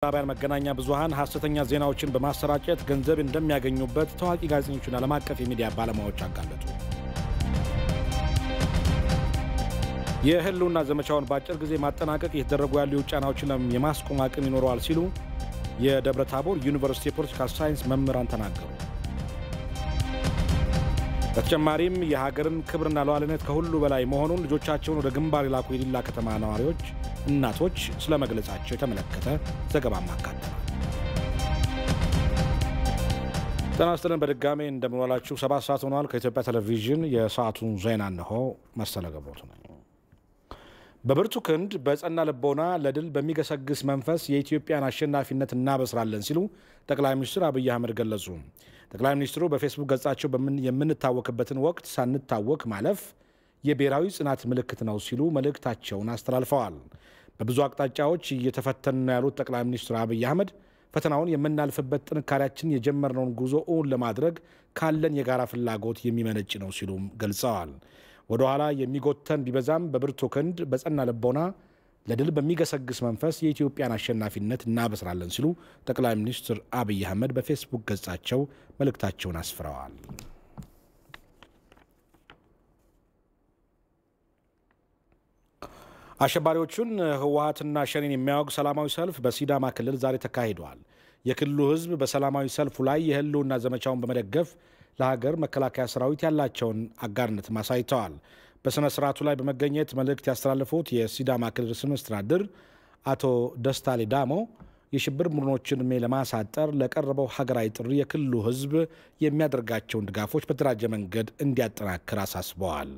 አማርኛ መገናኛ ብዙሃን ሐሰተኛ ዜናዎችን በማሰራጨት ገንዘብ እንደሚያገኙበት ታዋቂ ጋዜጠኞችና ዓለም አቀፍ የሚዲያ ባለሙያዎች አጋለጡ። የህልውና ዘመቻውን በአጭር ጊዜ ማጠናቀቅ የተደረጉ ያሉ ጫናዎችን የማስቆም አቅም ይኖረዋል ሲሉ የደብረ ታቦር ዩኒቨርሲቲ የፖለቲካል ሳይንስ መምህራን ተናገሩ። በተጨማሪም የሀገርን ክብርና ሉዓላዊነት ከሁሉ በላይ መሆኑን ልጆቻቸውን ወደ ግንባር የላኩ የዲላ ከተማ ነዋሪዎች እናቶች ስለመግለጻቸው የተመለከተ ዘገባ ማካተናል። ጤና ይስጥልን በድጋሜ እንደምንዋላችሁ 7 ሰዓት ሆኗል። ከኢትዮጵያ ቴሌቪዥን የሰዓቱን ዜና ነው መሰለ ገብሮት ነው። በብርቱ ክንድ በጸና ልቦና ለድል በሚገሰግስ መንፈስ የኢትዮጵያን አሸናፊነት እናበስራለን ሲሉ ጠቅላይ ሚኒስትር አብይ አህመድ ገለጹ። ጠቅላይ ሚኒስትሩ በፌስቡክ ገጻቸው የምንታወክበትን ወቅት ሳንታወክ ማለፍ የብሔራዊ ጽናት ምልክት ነው ሲሉ መልእክታቸውን አስተላልፈዋል። በብዙ አቅጣጫዎች እየተፈተኑ ያሉት ጠቅላይ ሚኒስትር አብይ አህመድ ፈተናውን የምናልፍበት ጥንካሬያችን የጀመርነውን ጉዞ እውን ለማድረግ ካለን የጋራ ፍላጎት የሚመነጭ ነው ሲሉ ገልጸዋል። ወደ ኋላ የሚጎተን ቢበዛም በብርቱ ክንድ በጸና ልቦና ለድል በሚገሰግስ መንፈስ የኢትዮጵያን አሸናፊነት እናበስራለን ሲሉ ጠቅላይ ሚኒስትር አብይ አህመድ በፌስቡክ ገጻቸው መልእክታቸውን አስፍረዋል። አሸባሪዎቹን ህወሓትና ሸኔን የሚያወግ ሰላማዊ ሰልፍ በሲዳማ ክልል ዛሬ ተካሂዷል። የክልሉ ህዝብ በሰላማዊ ሰልፉ ላይ የህልውና ዘመቻውን በመደገፍ ለሀገር መከላከያ ሰራዊት ያላቸውን አጋርነት ማሳይተዋል። በስነ ስርዓቱ ላይ በመገኘት መልእክት ያስተላለፉት የሲዳማ ክልል ርዕሰ መስተዳድር አቶ ደስታ ሌዳሞ የሽብር ቡድኖችን ዕድሜ ለማሳጠር ለቀረበው ሀገራዊ ጥሪ የክልሉ ህዝብ የሚያደርጋቸውን ድጋፎች በተደራጀ መንገድ እንዲያጠናክር አሳስበዋል።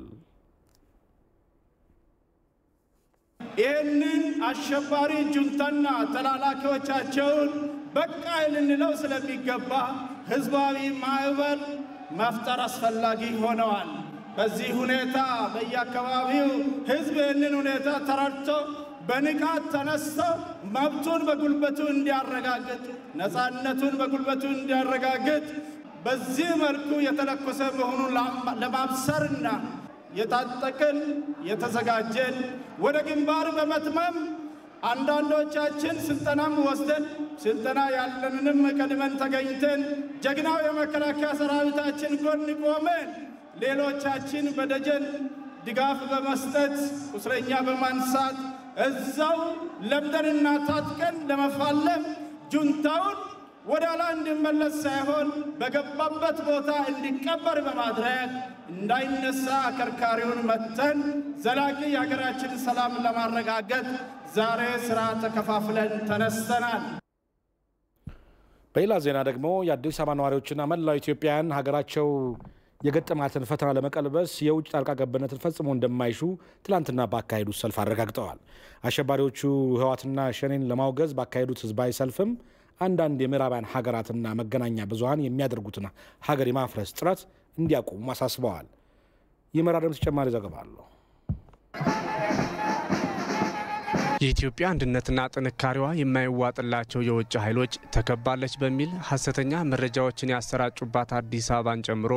ይህንን አሸባሪ ጁንታና ተላላኪዎቻቸውን በቃ ልንለው ስለሚገባ ህዝባዊ ማዕበል መፍጠር አስፈላጊ ሆነዋል። በዚህ ሁኔታ በየአካባቢው ህዝብ ይህንን ሁኔታ ተረድቶ በንቃት ተነስቶ መብቱን በጉልበቱ እንዲያረጋግጥ፣ ነፃነቱን በጉልበቱ እንዲያረጋግጥ በዚህ መልኩ የተለኮሰ መሆኑን ለማብሰርና የታጠቅን የተዘጋጀን ወደ ግንባር በመትመም አንዳንዶቻችን ስልጠናም ወስደን ስልጠና ያለንንም ቀድመን ተገኝተን ጀግናው የመከላከያ ሰራዊታችን ጎን ቆመን ሌሎቻችን በደጀን ድጋፍ በመስጠት ቁስለኛ በማንሳት እዛው ለምደንና ታጥቀን ለመፋለም ጁንታውን ወደ ኋላ እንዲመለስ ሳይሆን በገባበት ቦታ እንዲቀበር በማድረግ እንዳይነሳ አከርካሪውን መተን ዘላቂ የሀገራችን ሰላም ለማረጋገጥ ዛሬ ስራ ተከፋፍለን ተነስተናል። በሌላ ዜና ደግሞ የአዲስ አበባ ነዋሪዎችና መላው ኢትዮጵያውያን ሀገራቸው የገጠማትን ፈተና ለመቀልበስ የውጭ ጣልቃ ገብነትን ፈጽሞ እንደማይሹ ትላንትና ባካሄዱት ሰልፍ አረጋግጠዋል። አሸባሪዎቹ ህወሓትና ሸኔን ለማውገዝ ባካሄዱት ህዝባዊ ሰልፍም አንዳንድ የምዕራባውያን ሀገራትና መገናኛ ብዙሃን የሚያደርጉትን ሀገር የማፍረስ ጥረት እንዲያቆሙ አሳስበዋል። የመራደም ተጨማሪ ዘገባ አለው። የኢትዮጵያ አንድነትና ጥንካሬዋ የማይዋጥላቸው የውጭ ኃይሎች ተከባለች በሚል ሐሰተኛ መረጃዎችን ያሰራጩባት አዲስ አበባን ጨምሮ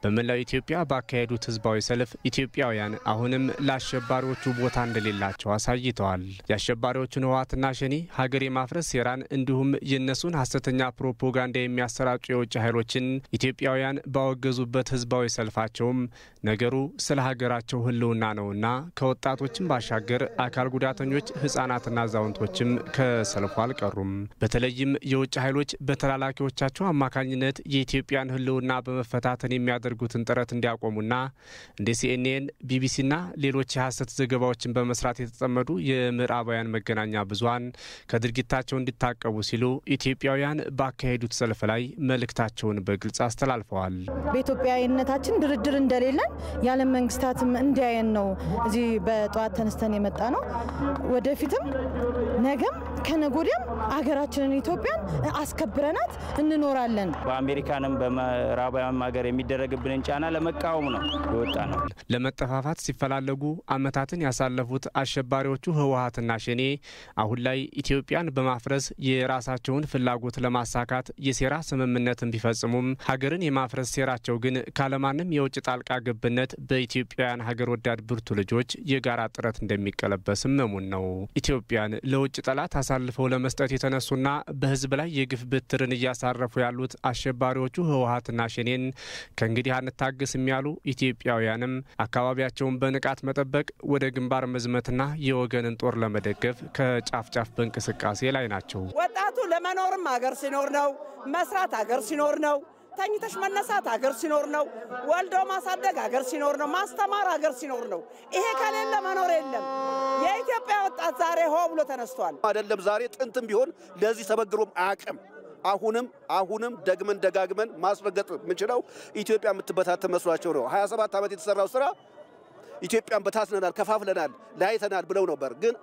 በመላው ኢትዮጵያ ባካሄዱት ህዝባዊ ሰልፍ ኢትዮጵያውያን አሁንም ለአሸባሪዎቹ ቦታ እንደሌላቸው አሳይተዋል። የአሸባሪዎቹን ህወሓትና ሸኔ ሀገር የማፍረስ ሴራን እንዲሁም የነሱን ሐሰተኛ ፕሮፓጋንዳ የሚያሰራጩ የውጭ ኃይሎችን ኢትዮጵያውያን ባወገዙበት ህዝባዊ ሰልፋቸውም ነገሩ ስለ ሀገራቸው ህልውና ነውና ከወጣቶችም ባሻገር አካል ጉዳተኞች ህፃናትና አዛውንቶችም ከሰልፉ አልቀሩም። በተለይም የውጭ ኃይሎች በተላላኪዎቻቸው አማካኝነት የኢትዮጵያን ህልውና በመፈታተን የሚያደርጉትን ጥረት እንዲያቆሙና እንደ CNN፣ ቢቢሲና ሌሎች የሐሰት ዘገባዎችን በመስራት የተጠመዱ የምዕራባውያን መገናኛ ብዙሃን ከድርጊታቸው እንዲታቀቡ ሲሉ ኢትዮጵያውያን ባካሄዱት ሰልፍ ላይ መልእክታቸውን በግልጽ አስተላልፈዋል። በኢትዮጵያዊነታችን ድርድር እንደሌለን የዓለም መንግስታትም እንዲያየን ነው እዚህ በጧት ተነስተን የመጣ ነው። ወደፊትም ነገም ከነጎዲያም አገራችንን ኢትዮጵያን አስከብረናት እንኖራለን። በአሜሪካንም በምዕራባውያን ሀገር የሚደረግብንን ጫና ለመቃወም ነው የወጣ ነው። ለመጠፋፋት ሲፈላለጉ አመታትን ያሳለፉት አሸባሪዎቹ ህወሓትና ሸኔ አሁን ላይ ኢትዮጵያን በማፍረስ የራሳቸውን ፍላጎት ለማሳካት የሴራ ስምምነትን ቢፈጽሙም ሀገርን የማፍረስ ሴራቸው ግን ካለማንም የውጭ ጣልቃ ገብነት በኢትዮጵያውያን ሀገር ወዳድ ብርቱ ልጆች የጋራ ጥረት እንደሚቀለበስ መሙን ነው። ኢትዮጵያን ለውጭ ጠላት አሳልፈው ለመስጠት የተነሱና በህዝብ ላይ የግፍ ብትርን እያሳረፉ ያሉት አሸባሪዎቹ ህወሓትና ሸኔን ከእንግዲህ አንታገስም ያሉ ኢትዮጵያውያንም አካባቢያቸውን በንቃት መጠበቅ ወደ ግንባር መዝመትና የወገንን ጦር ለመደገፍ ከጫፍ ጫፍ በእንቅስቃሴ ላይ ናቸው። ወጣቱ ለመኖርም ሀገር ሲኖር ነው፣ መስራት ሀገር ሲኖር ነው፣ ተኝተሽ መነሳት ሀገር ሲኖር ነው፣ ወልዶ ማሳደግ ሀገር ሲኖር ነው፣ ማስተማር ሀገር ሲኖር ነው። ይሄ ከሌለ መኖር የለም። የኢትዮጵያ ወጣት ዛሬ ሆ ብሎ ተነስቷል። አይደለም ዛሬ ጥንትም ቢሆን ለዚህ ተበግሮም አቅም አሁንም ደጋግመን ማስረገጥ ምንችለው ኢትዮጵያ የምትበታተን መስሏቸው ነው። 27 ዓመት የተሰራው ስራ ኢትዮጵያን በታትነናል፣ ከፋፍለናል፣ ላይተናል ብለው ነበር። ግን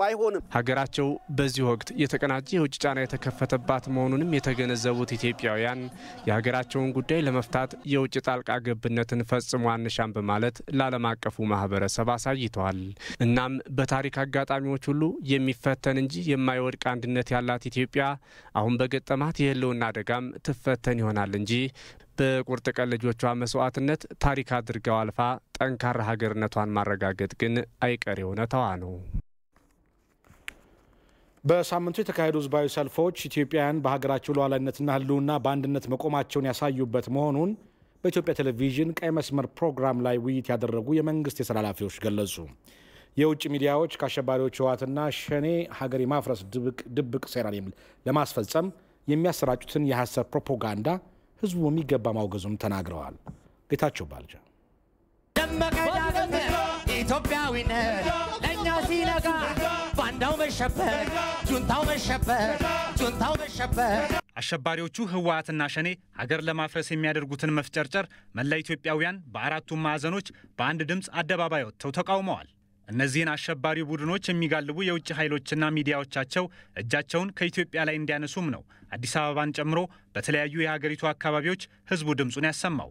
አይሆንም። ሀገራቸው በዚህ ወቅት የተቀናጀ የውጭ ጫና የተከፈተባት መሆኑንም የተገነዘቡት ኢትዮጵያውያን የሀገራቸውን ጉዳይ ለመፍታት የውጭ ጣልቃ ገብነትን ፈጽሞ አንሻም በማለት ለዓለም አቀፉ ማህበረሰብ አሳይተዋል። እናም በታሪክ አጋጣሚዎች ሁሉ የሚፈተን እንጂ የማይወድቅ አንድነት ያላት ኢትዮጵያ አሁን በገጠማት የህልውና አደጋም ትፈተን ይሆናል እንጂ በቁርጥ ቀን ልጆቿ መስዋዕትነት ታሪክ አድርገው አልፋ ጠንካራ ሀገርነቷን ማረጋገጥ ግን አይቀሬ እውነታዋ ነው። በሳምንቱ የተካሄዱ ህዝባዊ ሰልፎች ኢትዮጵያውያን በሀገራቸው ሉዓላዊነትና ህልውና በአንድነት መቆማቸውን ያሳዩበት መሆኑን በኢትዮጵያ ቴሌቪዥን ቀይ መስመር ፕሮግራም ላይ ውይይት ያደረጉ የመንግስት የሥራ ኃላፊዎች ገለጹ። የውጭ ሚዲያዎች ከአሸባሪዎች ህወሓትና ሸኔ ሀገር የማፍረስ ድብቅ ሴራን ለማስፈጸም የሚያሰራጩትን የሐሰት ፕሮፓጋንዳ ህዝቡ የሚገባ ማውገዙም ተናግረዋል። ጌታቸው ባልጃ ኢትዮጵያዊነት ለኛ ሲነጋ ባንዳው መሸበር ጁንታው መሸበር አሸባሪዎቹ ህወሓትና ሸኔ ሀገር ለማፍረስ የሚያደርጉትን መፍጨርጨር መላ ኢትዮጵያውያን በአራቱም ማዕዘኖች በአንድ ድምጽ አደባባይ ወጥተው ተቃውመዋል። እነዚህን አሸባሪ ቡድኖች የሚጋልቡ የውጭ ኃይሎችና ሚዲያዎቻቸው እጃቸውን ከኢትዮጵያ ላይ እንዲያነሱም ነው አዲስ አበባን ጨምሮ በተለያዩ የሀገሪቱ አካባቢዎች ህዝቡ ድምጹን ያሰማው።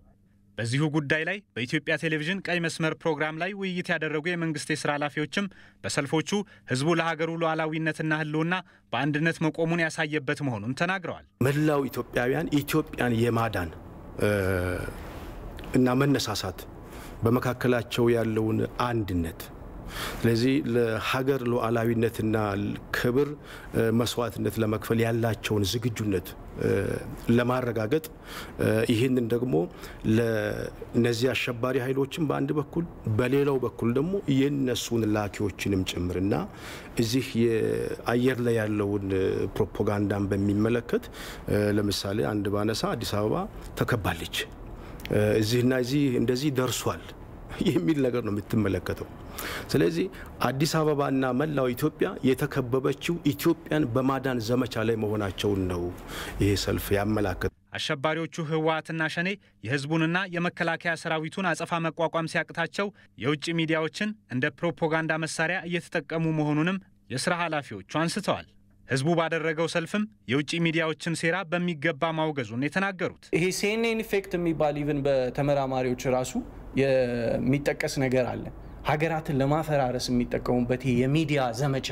በዚሁ ጉዳይ ላይ በኢትዮጵያ ቴሌቪዥን ቀይ መስመር ፕሮግራም ላይ ውይይት ያደረጉ የመንግስት የሥራ ኃላፊዎችም በሰልፎቹ ህዝቡ ለሀገሩ ሉዓላዊነትና ህልውና በአንድነት መቆሙን ያሳየበት መሆኑን ተናግረዋል። መላው ኢትዮጵያውያን ኢትዮጵያን የማዳን እና መነሳሳት በመካከላቸው ያለውን አንድነት ስለዚህ ለሀገር ሉዓላዊነትና ክብር መስዋዕትነት ለመክፈል ያላቸውን ዝግጁነት ለማረጋገጥ ይህንን ደግሞ ለነዚህ አሸባሪ ኃይሎችን በአንድ በኩል በሌላው በኩል ደግሞ የነሱን ላኪዎችንም ጭምርና እዚህ የአየር ላይ ያለውን ፕሮፓጋንዳን በሚመለከት ለምሳሌ አንድ ባነሳ አዲስ አበባ ተከባለች፣ እዚህና እዚህ እንደዚህ ደርሷል የሚል ነገር ነው የምትመለከተው። ስለዚህ አዲስ አበባና መላው ኢትዮጵያ የተከበበችው ኢትዮጵያን በማዳን ዘመቻ ላይ መሆናቸውን ነው ይሄ ሰልፍ ያመላከተ። አሸባሪዎቹ ህወሓትና ሸኔ የህዝቡንና የመከላከያ ሰራዊቱን አጸፋ መቋቋም ሲያቅታቸው የውጭ ሚዲያዎችን እንደ ፕሮፓጋንዳ መሳሪያ እየተጠቀሙ መሆኑንም የሥራ ኃላፊዎቹ አንስተዋል። ህዝቡ ባደረገው ሰልፍም የውጭ ሚዲያዎችን ሴራ በሚገባ ማውገዙን የተናገሩት ይሄ ሲኤንኤን ኢፌክት የሚባል ኢቭን በተመራማሪዎች ራሱ የሚጠቀስ ነገር አለ። ሀገራትን ለማፈራረስ የሚጠቀሙበት የሚዲያ ዘመቻ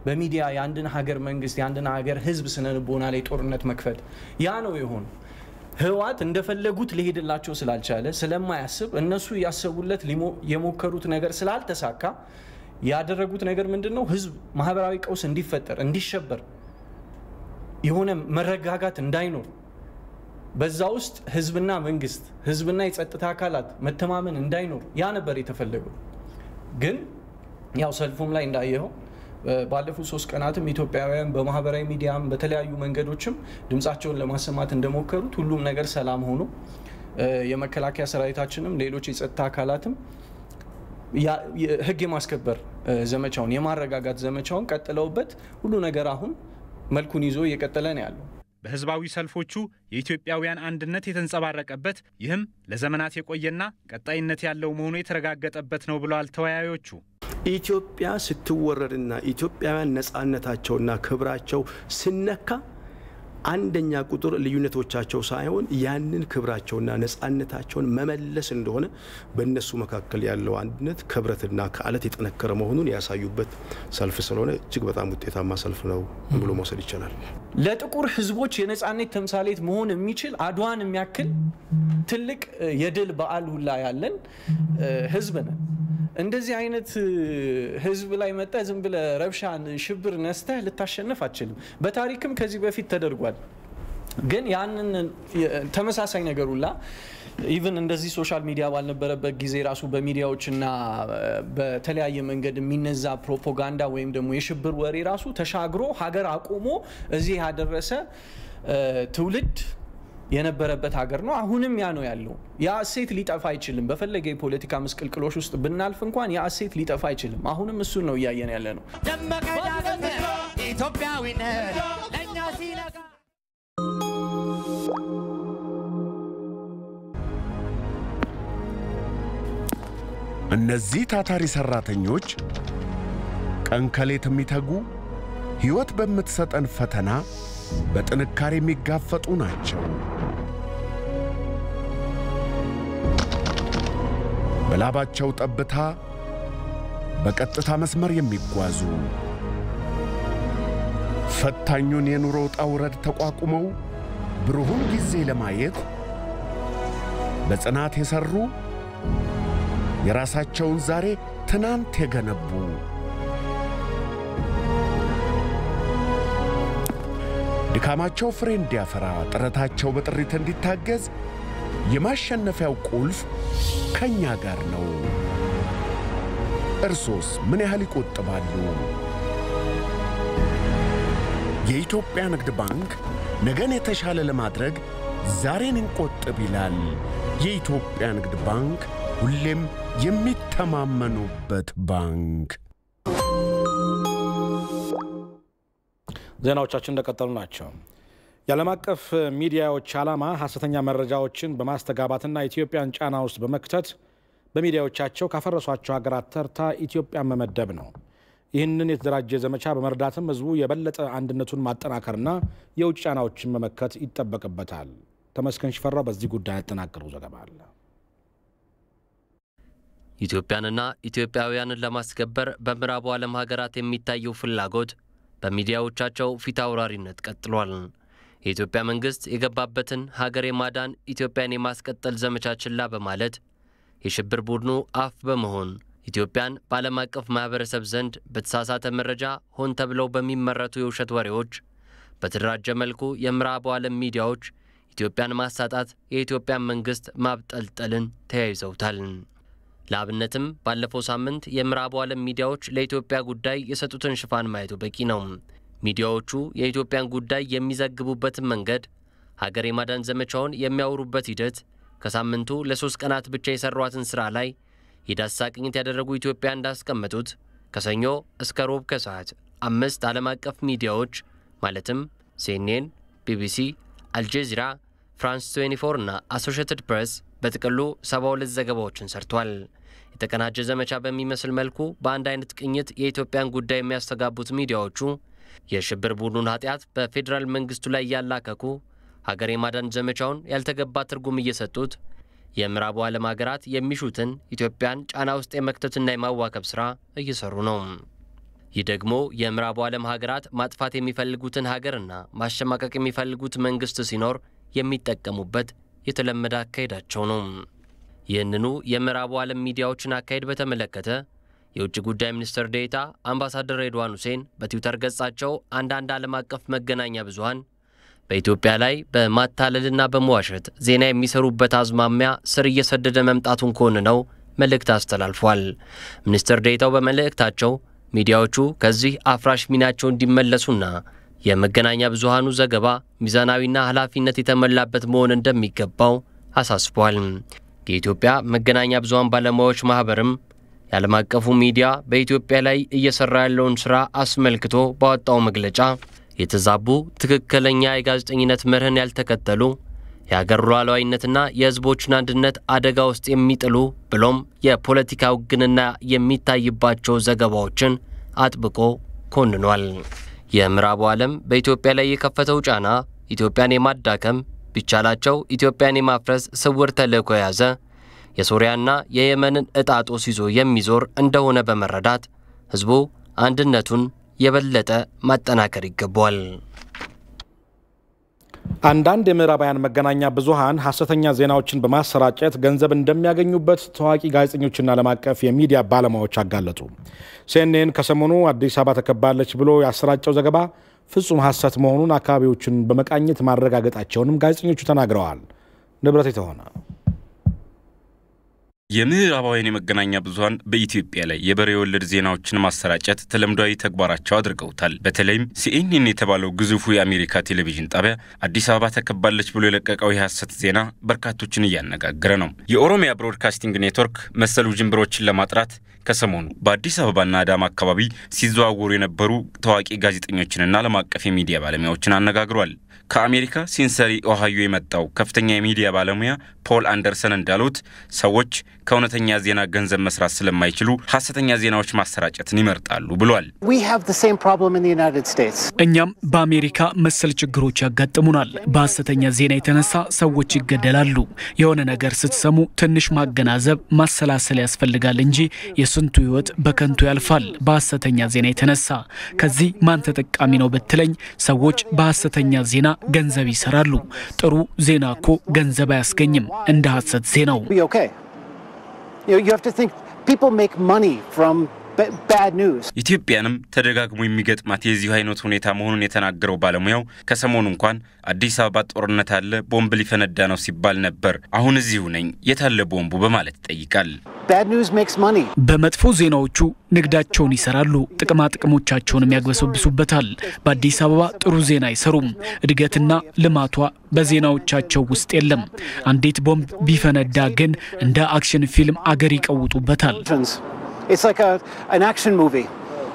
በሚዲያ የአንድን ሀገር መንግስት የአንድን ሀገር ህዝብ ስነልቦና ላይ ጦርነት መክፈት ያ ነው የሆነው። ህወሓት እንደፈለጉት ሊሄድላቸው ስላልቻለ ስለማያስብ እነሱ ያሰቡለት የሞከሩት ነገር ስላልተሳካ ያደረጉት ነገር ምንድነው? ህዝብ ማህበራዊ ቀውስ እንዲፈጠር እንዲሸበር የሆነ መረጋጋት እንዳይኖር በዛ ውስጥ ህዝብና መንግስት ህዝብና የጸጥታ አካላት መተማመን እንዳይኖር ያ ነበር የተፈለገው። ግን ያው ሰልፉም ላይ እንዳየው ባለፉት 3 ቀናትም ኢትዮጵያውያን በማህበራዊ ሚዲያም በተለያዩ መንገዶችም ድምጻቸውን ለማሰማት እንደሞከሩት ሁሉም ነገር ሰላም ሆኖ የመከላከያ ሰራዊታችንም ሌሎች የጸጥታ አካላትም ህግ የማስከበር ዘመቻውን የማረጋጋት ዘመቻውን ቀጥለውበት ሁሉ ነገር አሁን መልኩን ይዞ እየቀጠለ ነው ያለው። በህዝባዊ ሰልፎቹ የኢትዮጵያውያን አንድነት የተንጸባረቀበት ይህም ለዘመናት የቆየና ቀጣይነት ያለው መሆኑ የተረጋገጠበት ነው ብለዋል ተወያዮቹ። ኢትዮጵያ ስትወረድና ኢትዮጵያውያን ነጻነታቸውና ክብራቸው ሲነካ አንደኛ ቁጥር ልዩነቶቻቸው ሳይሆን ያንን ክብራቸውና ነጻነታቸውን መመለስ እንደሆነ በእነሱ መካከል ያለው አንድነት ክብረትና ከአለት የጠነከረ መሆኑን ያሳዩበት ሰልፍ ስለሆነ እጅግ በጣም ውጤታማ ሰልፍ ነው ብሎ መውሰድ ይቻላል። ለጥቁር ህዝቦች የነጻነት ተምሳሌት መሆን የሚችል አድዋን የሚያክል ትልቅ የድል በዓል ሁላ ያለን ህዝብ ነን። እንደዚህ አይነት ህዝብ ላይ መጣ ዝም ብለ ረብሻን ሽብር ነስተህ ልታሸንፍ አትችልም በታሪክም ከዚህ በፊት ተደርጓል ግን ያንን ተመሳሳይ ነገሩላ ኢቭን እንደዚህ ሶሻል ሚዲያ ባልነበረበት ጊዜ ራሱ በሚዲያዎችና በተለያየ መንገድ የሚነዛ ፕሮፓጋንዳ ወይም ደግሞ የሽብር ወሬ ራሱ ተሻግሮ ሀገር አቆሞ እዚህ ያደረሰ ትውልድ የነበረበት ሀገር ነው አሁንም ያ ነው ያለው ያ እሴት ሊጠፋ አይችልም በፈለገ የፖለቲካ መስቀልቅሎሽ ውስጥ ብናልፍ እንኳን ያ እሴት ሊጠፋ አይችልም አሁንም እሱ ነው ያየን ያለ ነው ደመቀ ዳግም ኢትዮጵያዊነት ለኛ ሲነጋ እነዚህ ታታሪ ሰራተኞች ቀን ከሌት የሚተጉ ህይወት በምትሰጠን ፈተና በጥንካሬ የሚጋፈጡ ናቸው በላባቸው ጠብታ በቀጥታ መስመር የሚጓዙ ፈታኙን የኑሮ ጣውረድ ተቋቁመው ብሩህን ጊዜ ለማየት በጽናት የሰሩ የራሳቸውን ዛሬ ትናንት የገነቡ ድካማቸው ፍሬ እንዲያፈራ ጥረታቸው በጥሪት እንዲታገዝ የማሸነፊያው ቁልፍ ከኛ ጋር ነው እርሶስ ምን ያህል ይቆጥባሉ የኢትዮጵያ ንግድ ባንክ ነገን የተሻለ ለማድረግ ዛሬን እንቆጥብ ይላል የኢትዮጵያ ንግድ ባንክ ሁሌም የሚተማመኑበት ባንክ ዜናዎቻችን እንደቀጠሉ ናቸው የዓለም አቀፍ ሚዲያዎች ዓላማ ሐሰተኛ መረጃዎችን በማስተጋባትና ኢትዮጵያን ጫና ውስጥ በመክተት በሚዲያዎቻቸው ካፈረሷቸው ሀገራት ተርታ ኢትዮጵያን መመደብ ነው ይህንን የተደራጀ ዘመቻ በመርዳትም ህዝቡ የበለጠ አንድነቱን ማጠናከርና የውጭ ጫናዎችን መመከት ይጠበቅበታል ተመስገን ሽፈራው በዚህ ጉዳይ ያጠናቀረው ዘገባ አለ ኢትዮጵያንና ኢትዮጵያውያንን ለማስከበር በምዕራቡ ዓለም ሀገራት የሚታየው ፍላጎት በሚዲያዎቻቸው ፊት አውራሪነት ቀጥሏል የኢትዮጵያ መንግስት የገባበትን ሀገር የማዳን ኢትዮጵያን የማስቀጠል ዘመቻ ችላ በማለት የሽብር ቡድኑ አፍ በመሆን ኢትዮጵያን በዓለም አቀፍ ማህበረሰብ ዘንድ በተሳሳተ መረጃ ሆን ተብለው በሚመረቱ የውሸት ወሬዎች በተደራጀ መልኩ የምዕራቡ ዓለም ሚዲያዎች ኢትዮጵያን ማሳጣት የኢትዮጵያን መንግስት ማብጠልጠልን ተያይዘውታል ለአብነትም ባለፈው ሳምንት የምዕራቡ ዓለም ሚዲያዎች ለኢትዮጵያ ጉዳይ የሰጡትን ሽፋን ማየቱ በቂ ነው ሚዲያዎቹ የኢትዮጵያን ጉዳይ የሚዘግቡበትን መንገድ ሀገር የማዳን ዘመቻውን የሚያወሩበት ሂደት ከሳምንቱ ለ3 ቀናት ብቻ የሰሯትን ስራ ላይ የዳሰሳ ቅኝት ያደረጉ ኢትዮጵያ እንዳስቀመጡት ከሰኞ እስከ ሮብ ከሰዓት 5 ዓለም አቀፍ ሚዲያዎች ማለትም CNN BBC አልጀዚራ ፍራንስ 24 እና አሶሺየትድ ፕሬስ በጥቅሉ 72 ዘገባዎችን ሰርቷል የተቀናጀ ዘመቻ በሚመስል መልኩ በአንድ አይነት ቅኝት የኢትዮጵያን ጉዳይ የሚያስተጋቡት ሚዲያዎቹ የሽብር ቡድኑን ኃጢያት በፌደራል መንግስቱ ላይ ያላከኩ ሀገር የማዳን ዘመቻውን ያልተገባ ትርጉም እየሰጡት የምዕራቡ ዓለም ሀገራት የሚሹትን ኢትዮጵያን ጫና ውስጥ የመክተትና የማዋከብ ስራ እየሰሩ ነው ይህ ደግሞ የምዕራቡ ዓለም ሀገራት ማጥፋት የሚፈልጉትን ሀገርና ማሸማቀቅ የሚፈልጉት መንግስት ሲኖር የሚጠቀሙበት የተለመደ አካሄዳቸው ነው ይህንኑ የምዕራቡ ዓለም ሚዲያዎችን አካሄድ በተመለከተ የውጭ ጉዳይ ሚኒስትር ዴኤታ አምባሳደር ሬድዋን ሁሴን በትዊተር ገጻቸው አንዳንድ ዓለም አቀፍ መገናኛ ብዙሃን በኢትዮጵያ ላይ በማታለልና በመዋሸት ዜና የሚሰሩበት አዝማሚያ ስር እየሰደደ መምጣቱን ኮንነው መልእክት አስተላልፏል ሚኒስትር ዴኤታው በመልእክታቸው ሚዲያዎቹ ከዚህ አፍራሽ ሚናቸው እንዲመለሱና የመገናኛ ብዙሃኑ ዘገባ ሚዛናዊና ኃላፊነት የተሞላበት መሆን እንደሚገባው አሳስቧል የኢትዮጵያ መገናኛ ብዙሃን ባለሙያዎች ማህበርም የዓለም አቀፉ ሚዲያ በኢትዮጵያ ላይ እየሰራ ያለውን ስራ አስመልክቶ ባወጣው መግለጫ የተዛቡ ትክክለኛ የጋዜጠኝነት መርህን ያልተከተሉ የሀገር ሉዓላዊነትና የህዝቦችን አንድነት አደጋ ውስጥ የሚጥሉ ብሎም የፖለቲካ ውግንና የሚታይባቸው ዘገባዎችን አጥብቆ ኮንኗል የምዕራቡ ዓለም በኢትዮጵያ ላይ የከፈተው ጫና ኢትዮጵያን የማዳከም ቢቻላቸው ኢትዮጵያን የማፍረስ ስውር ተልዕኮ ያዘ የሶሪያና የየመንን እጣጦስ ይዞ የሚዞር እንደሆነ በመረዳት ህዝቡ አንድነቱን የበለጠ ማጠናከር ይገባዋል አንዳንድ የምዕራባውያን መገናኛ ብዙሃን ሐሰተኛ ዜናዎችን በማሰራጨት ገንዘብ እንደሚያገኙበት ታዋቂ ጋዜጠኞችና ዓለም አቀፍ የሚዲያ ባለሙያዎች አጋለጡ። CNN ከሰሞኑ አዲስ አበባ ተከባለች ብሎ ያሰራጨው ዘገባ ፍጹም ሐሰት መሆኑን አካባቢዎችን በመቃኘት ማረጋገጣቸውንም ጋዜጠኞቹ ተናግረዋል። ንብረት የተሆነ የምዕራባውያን የመገናኛ ብዙሃን በኢትዮጵያ ላይ የበሬ ወለድ ዜናዎችን ማሰራጨት ተለምዷዊ ተግባራቸው አድርገውታል። በተለይም CNN የተባለው ግዙፉ የአሜሪካ ቴሌቪዥን ጣቢያ አዲስ አበባ ተከባለች ብሎ የለቀቀው የሐሰት ዜና በርካቶችን እያነጋገረ ነው። የኦሮሚያ ብሮድካስቲንግ ኔትወርክ መሰሉ ጅምብሮችን ለማጥራት ከሰሞኑ በአዲስ አበባና አዳማ አካባቢ ሲዘዋወሩ የነበሩ ታዋቂ ጋዜጠኞችንና ዓለም አቀፍ የሚዲያ ባለሙያዎችን አነጋግሯል። ከአሜሪካ ሲንሰሪ ኦሃዮ የመጣው ከፍተኛ የሚዲያ ባለሙያ ፖል አንደርሰን እንዳሉት ሰዎች ከእውነተኛ ዜና ገንዘብ መስራት ስለማይችሉ ሐሰተኛ ዜናዎች ማሰራጨትን ይመርጣሉ ብሏል። እኛም በአሜሪካ መሰል ችግሮች ያጋጥሙናል። በሐሰተኛ ዜና የተነሳ ሰዎች ይገደላሉ። የሆነ ነገር ስትሰሙ ትንሽ ማገናዘብ ማሰላሰል ያስፈልጋል እንጂ የስንቱ ሕይወት በከንቱ ያልፋል በሐሰተኛ ዜና የተነሳ። ከዚህ ማን ተጠቃሚ ነው ብትለኝ ሰዎች በሐሰተኛ ዜና ገንዘብ ይሰራሉ። ጥሩ ዜና እኮ ገንዘብ አያስገኝም እንደ ሐሰት ዜናው። ኢትዮጵያንም ተደጋግሞ የሚገጥማት የዚሁ አይነት ሁኔታ መሆኑን የተናገረው ባለሙያው ከሰሞኑ እንኳን አዲስ አበባ ጦርነት አለ፣ ቦምብ ሊፈነዳ ነው ሲባል ነበር። አሁን እዚሁ ነኝ፣ የታለ ቦምቡ በማለት ይጠይቃል። በመጥፎ ዜናዎቹ ንግዳቸውን ይሰራሉ፣ ጥቅማ ጥቅሞቻቸውንም ያግበሰብሱበታል። በአዲስ አበባ ጥሩ ዜና አይሰሩም። እድገትና ልማቷ በዜናዎቻቸው ውስጥ የለም። አንዲት ቦምብ ቢፈነዳ ግን እንደ አክሽን ፊልም አገር ይቀውጡበታል። It's like an action movie.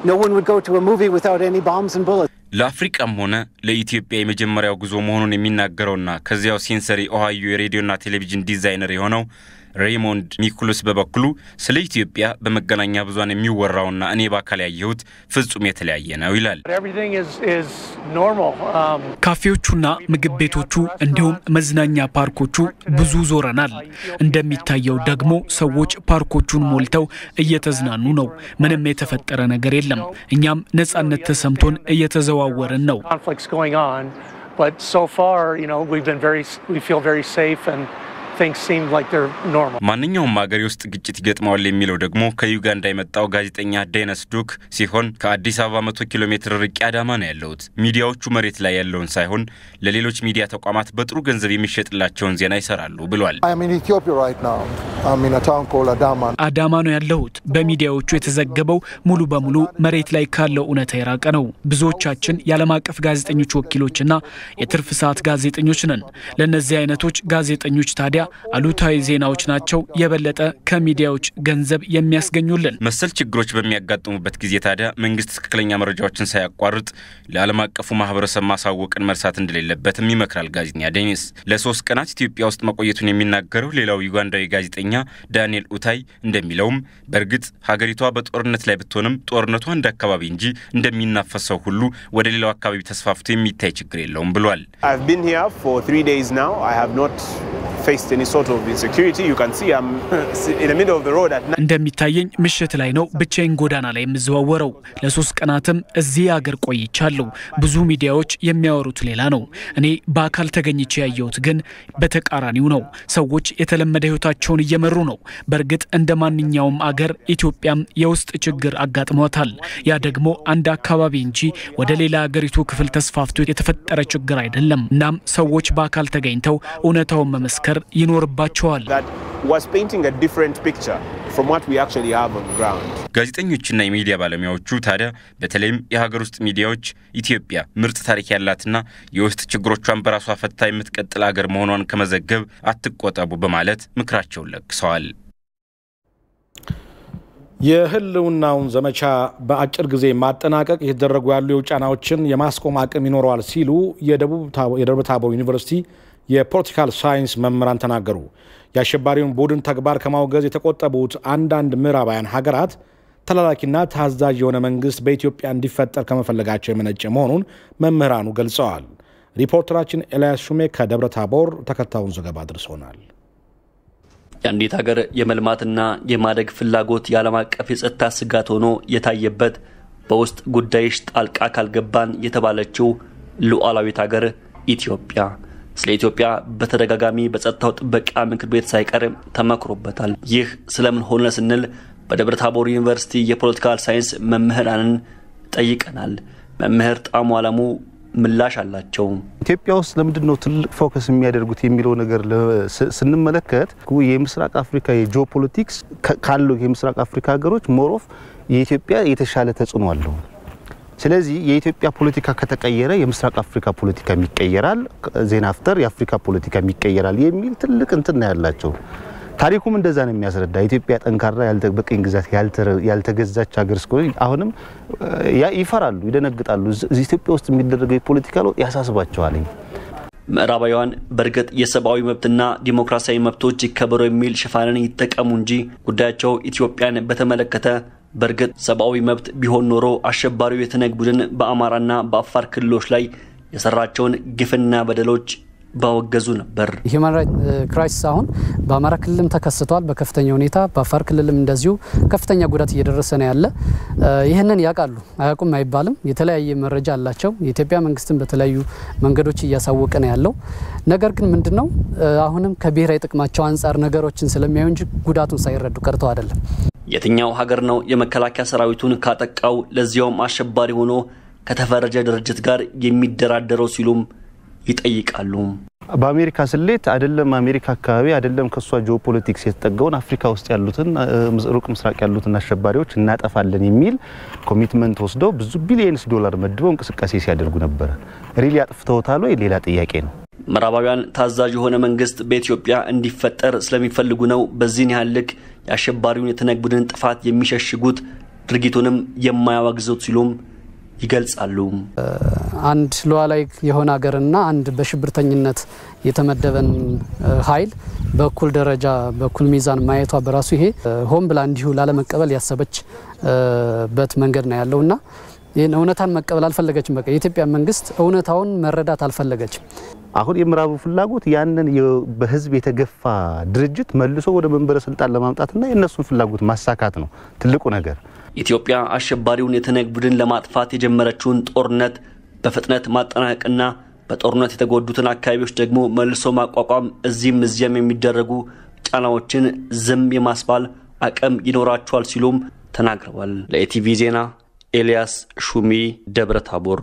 No one would go to a movie without any bombs and bullets. ለአፍሪካም ሆነ ለኢትዮጵያ የመጀመሪያው ጉዞ መሆኑን የሚናገረውና ከዚያው ሲንሰሪ ኦሃዮ የሬዲዮና ቴሌቪዥን ዲዛይነር የሆነው ሬይሞንድ ሚኩሉስ በበኩሉ ስለ ኢትዮጵያ በመገናኛ ብዙሃን የሚወራውና እኔ በአካል ያየሁት ፍጹም የተለያየ ነው ይላል። ካፌዎቹና ምግብ ቤቶቹ እንዲሁም መዝናኛ ፓርኮቹ ብዙ ዞረናል። እንደሚታየው ደግሞ ሰዎች ፓርኮቹን ሞልተው እየተዝናኑ ነው። ምንም የተፈጠረ ነገር የለም። እኛም ነጻነት ተሰምቶን እየተዘዋወርን ነው። But so far, we feel very safe and things seem like they're normal. ማንኛውም ሀገር ውስጥ ግጭት ይገጥማል የሚለው ደግሞ ከዩጋንዳ የመጣው ጋዜጠኛ ዴነስ ዱክ ሲሆን ከአዲስ አበባ 100 ኪሎ ሜትር ርቄ አዳማ ነው ያለሁት። ሚዲያዎቹ መሬት ላይ ያለውን ሳይሆን ለሌሎች ሚዲያ ተቋማት በጥሩ ገንዘብ የሚሸጥላቸውን ዜና ይሰራሉ ብሏል። I'm in Ethiopia right now. I'm in a town called Adama. አዳማ ነው ያለሁት። በሚዲያዎቹ የተዘገበው ሙሉ በሙሉ መሬት ላይ ካለው እውነታ የራቀ ነው። ብዙዎቻችን የዓለም አቀፍ ጋዜጠኞች ወኪሎችና የትርፍ ሰዓት ጋዜጠኞች ነን። ለነዚህ አይነቶች ጋዜጠኞች ታዲያ አሉታዊ ዜናዎች ናቸው የበለጠ ከሚዲያዎች ገንዘብ የሚያስገኙልን። መሰል ችግሮች በሚያጋጥሙበት ጊዜ ታዲያ መንግስት ትክክለኛ መረጃዎችን ሳያቋርጥ ለዓለም አቀፉ ማህበረሰብ ማሳወቅን መርሳት እንደሌለበትም ይመክራል ጋዜጠኛ ዴኒስ። ለ3 ቀናት ኢትዮጵያ ውስጥ መቆየቱን የሚናገረው ሌላው ዩጋንዳዊ ጋዜጠኛ ዳንኤል ኡታይ እንደሚለውም በእርግጥ ሀገሪቷ በጦርነት ላይ ብትሆንም ጦርነቱ አንድ አካባቢ እንጂ እንደሚናፈሰው ሁሉ ወደ ሌላው አካባቢ ተስፋፍቶ የሚታይ ችግር የለውም ብሏል። I've been here for 3 days now. I have not faced any sort of insecurity. You can see I'm in the middle of the road at night. እንደሚታየኝ ምሽት ላይ ነው ብቻዬን ጎዳና ላይ የምዘዋወረው። ለ3 ቀናትም እዚህ ሀገር ቆይቻለሁ። ብዙ ሚዲያዎች የሚያወሩት ሌላ ነው። እኔ በአካል ተገኝቼ ያየሁት ግን በተቃራኒው ነው። ሰዎች የተለመደ ህይወታቸውን እየመሩ ነው። በእርግጥ እንደማንኛውም አገር ኢትዮጵያም የውስጥ ችግር አጋጥሟታል። ያ ደግሞ አንድ አካባቢ እንጂ ወደ ሌላ ሀገሪቱ ክፍል ተስፋፍቶ የተፈጠረ ችግር አይደለም። እናም ሰዎች በአካል ተገኝተው እውነታውን መመስከር ይኖርባቸዋል። Was painting a different picture from what we actually have on ground. ጋዜጠኞችና የሚዲያ ባለሙያዎቹ ታዲያ በተለይም የሀገር ውስጥ ሚዲያዎች ኢትዮጵያ ምርጥ ታሪክ ያላትና የውስጥ ችግሮቿን በራሷ ፈታ የምትቀጥል ሀገር መሆኗን ከመዘገብ አትቆጠቡ በማለት ምክራቸውን ለግሰዋል። የህልውናውን ዘመቻ በአጭር ጊዜ ማጠናቀቅ የተደረጉ ያሉ የውጫናዎችን የማስቆም አቅም ይኖረዋል ሲሉ የደብረ ታቦር ዩኒቨርሲቲ የፖለቲካል ሳይንስ መምህራን ተናገሩ። የአሸባሪውን ቡድን ተግባር ከማውገዝ የተቆጠቡት አንዳንድ ምዕራባውያን ሀገራት ተላላኪና ታዛዥ የሆነ መንግስት በኢትዮጵያ እንዲፈጠር ከመፈለጋቸው የመነጨ መሆኑን መምህራኑ ገልጸዋል። ሪፖርተራችን ኤልያስ ሹሜ ከደብረ ታቦር ተከታዩን ዘገባ አድርሶናል። የአንዲት ሀገር የመልማትና የማደግ ፍላጎት የዓለም አቀፍ የጸጥታ ስጋት ሆኖ የታየበት በውስጥ ጉዳይሽ ጣልቃ ካልገባን የተባለችው ሉዓላዊት ሀገር ኢትዮጵያ ስለ ኢትዮጵያ በተደጋጋሚ በጸጥታው ጥበቃ ምክር ቤት ሳይቀር ተመክሮበታል። ይህ ስለምን ሆነ ስንል በደብረ ታቦር ዩኒቨርሲቲ የፖለቲካል ሳይንስ መምህራንን ጠይቀናል። መምህር ጣሙ አለሙ ምላሽ አላቸው። ኢትዮጵያ ውስጥ ለምንድነው ትልቅ ፎከስ የሚያደርጉት የሚለው ነገር ስንመለከት የምስራቅ አፍሪካ የጂኦፖለቲክስ ካለው የምስራቅ አፍሪካ ሀገሮች ሞሮፍ የኢትዮጵያ የተሻለ ተጽዕኖ አለው። ስለዚህ የኢትዮጵያ ፖለቲካ ከተቀየረ የምስራቅ አፍሪካ ፖለቲካ ይቀየራል፣ ዜና አፍተር የአፍሪካ ፖለቲካ ይቀየራል የሚል ትልቅ እንትን ያላቸው ታሪኩም እንደዛ ነው የሚያስረዳ። ኢትዮጵያ ጠንካራ ያልተበቀኝ ግዛት ያልተገዛች ሀገር እስከሆነ አሁንም ይፈራሉ፣ ይደነግጣሉ። ኢትዮጵያ ውስጥ የሚደረገው የፖለቲካ ለውጥ ያሳስባቸዋል። ምዕራባውያን በርግጥ የሰብአዊ መብትና ዲሞክራሲያዊ መብቶች ይከበሩ የሚል ሽፋንን ይጠቀሙ እንጂ ጉዳያቸው ኢትዮጵያን በተመለከተ በርግጥ ሰብአዊ መብት ቢሆን ኖሮ አሸባሪው የተነግ ቡድን በአማራና በአፋር ክልሎች ላይ የሰራቸውን ግፍና በደሎች ባወገዙ ነበር። ሂውማን ራይት ክራይሲስ አሁን በአማራ ክልልም ተከስቷል በከፍተኛ ሁኔታ፣ በአፋር ክልልም እንደዚሁ ከፍተኛ ጉዳት እየደረሰ ነው ያለ። ይሄንን ያቃሉ አያቁም አይባልም። የተለያየ መረጃ አላቸው። የኢትዮጵያ መንግስትን በተለያዩ መንገዶች እያሳወቀ ነው ያለው። ነገር ግን ምንድነው አሁንም ከብሔራዊ ጥቅማቸው አንፃር ነገሮችን ስለሚያዩ እንጂ ጉዳቱን ሳይረዱ ቀርተው አይደለም። የትኛው ሀገር ነው የመከላከያ ሰራዊቱን ካጠቃው ለዚያውም አሸባሪ ሆኖ ከተፈረጀ ድርጅት ጋር የሚደራደረው ሲሉም ይጠይቃሉ። በአሜሪካ ስሌት አይደለም አሜሪካ አካባቢ አይደለም ከሷ ጂኦፖለቲክስ የተጠጋውን አፍሪካ ውስጥ ያሉትን ሩቅ ምስራቅ ያሉትን አሸባሪዎች እናጠፋለን የሚል ኮሚትመንት ወስደው ብዙ ቢሊየንስ ዶላር መድበው እንቅስቃሴ ሲያደርጉ ነበር። ሪሊ አጥፍተውታል ወይ ሌላ ጥያቄ ነው። ምዕራባውያን ታዛዥ የሆነ መንግስት በኢትዮጵያ እንዲፈጠር ስለሚፈልጉ ነው በዚህን ያህል ልክ የአሸባሪውን የተነግ ቡድን ጥፋት የሚሸሽጉት ድርጊቱንም የማያወግዙት ሲሉም ይገልጻሉ። አንድ ሉዓላዊ የሆነ ሀገርና አንድ በሽብርተኝነት የተመደበን ኃይል በኩል ደረጃ በኩል ሚዛን ማየቷ በራሱ ይሄ ሆም ብላ እንዲሁ ላለመቀበል ያሰበች በት መንገድ ነው ያለውና ይሄን እውነታን መቀበል አልፈለገችም። በቃ የኢትዮጵያ መንግስት እውነታውን መረዳት አልፈለገችም። አሁን የምዕራቡ ፍላጎት ያንን በህዝብ የተገፋ ድርጅት መልሶ ወደ መንበረ ስልጣን ለማምጣትና የነሱን ፍላጎት ማሳካት ነው ትልቁ ነገር። ኢትዮጵያ አሸባሪውን የተነግ ቡድን ለማጥፋት የጀመረችውን ጦርነት በፍጥነት ማጠናቀቅና በጦርነት የተጎዱትን አካባቢዎች ደግሞ መልሶ ማቋቋም እዚህም እዚያም የሚደረጉ ጫናዎችን ዝም የማስባል አቅም ይኖራቸዋል ሲሉም ተናግረዋል። ለኢቲቪ ዜና ኤልያስ ሹሚ ደብረ ታቦር።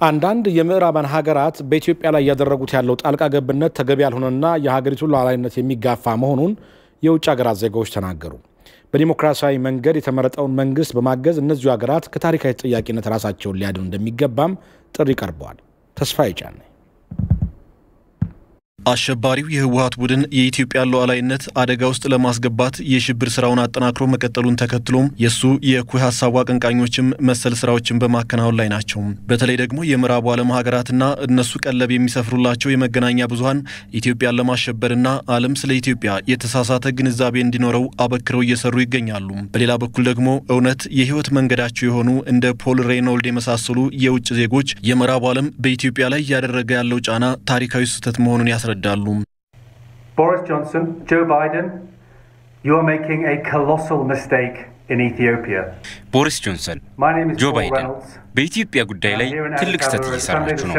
አንዳንድ የምዕራባን ሀገራት በኢትዮጵያ ላይ ያደረጉት ያለው ጣልቃ ገብነት ተገቢ ያልሆነና የሀገሪቱን ሉዓላዊነት የሚጋፋ መሆኑን የውጭ ሀገራት ዜጎች ተናገሩ። በዲሞክራሲያዊ መንገድ የተመረጠውን መንግስት በማገዝ እነዚሁ ሀገራት ከታሪካዊ ተጠያቂነት ራሳቸውን ሊያድኑ እንደሚገባም ጥሪ ቀርበዋል። ተስፋዬ ጫኔ አሸባሪው የህወሓት ቡድን የኢትዮጵያን ሉዓላዊነት አደጋ ውስጥ ለማስገባት የሽብር ስራውን አጠናክሮ መቀጠሉን ተከትሎም የሱ የኩይ ሐሳብ አቀንቃኞችም መሰል ስራዎችን በማከናወን ላይ ናቸው። በተለይ ደግሞ የምዕራቡ ዓለም ሀገራትና እነሱ ቀለብ የሚሰፍሩላቸው የመገናኛ ብዙሃን ኢትዮጵያን ለማሸበርና ዓለም ስለ ኢትዮጵያ የተሳሳተ ግንዛቤ እንዲኖረው አበክረው እየሰሩ ይገኛሉ። በሌላ በኩል ደግሞ እውነት የህይወት መንገዳቸው የሆኑ እንደ ፖል ሬኖልድ የመሳሰሉ የውጭ ዜጎች የምዕራቡ ዓለም በኢትዮጵያ ላይ ያደረገ ያለው ጫና ታሪካዊ ስህተት መሆኑን ያስረዳሉ። Boris Johnson, Joe Biden, you are making a colossal mistake in Ethiopia. ቦሪስ ጆንሰን፣ ጆ ባይደን በኢትዮጵያ ጉዳይ ላይ ትልቅ ስህተት እየሰራችሁ ነው።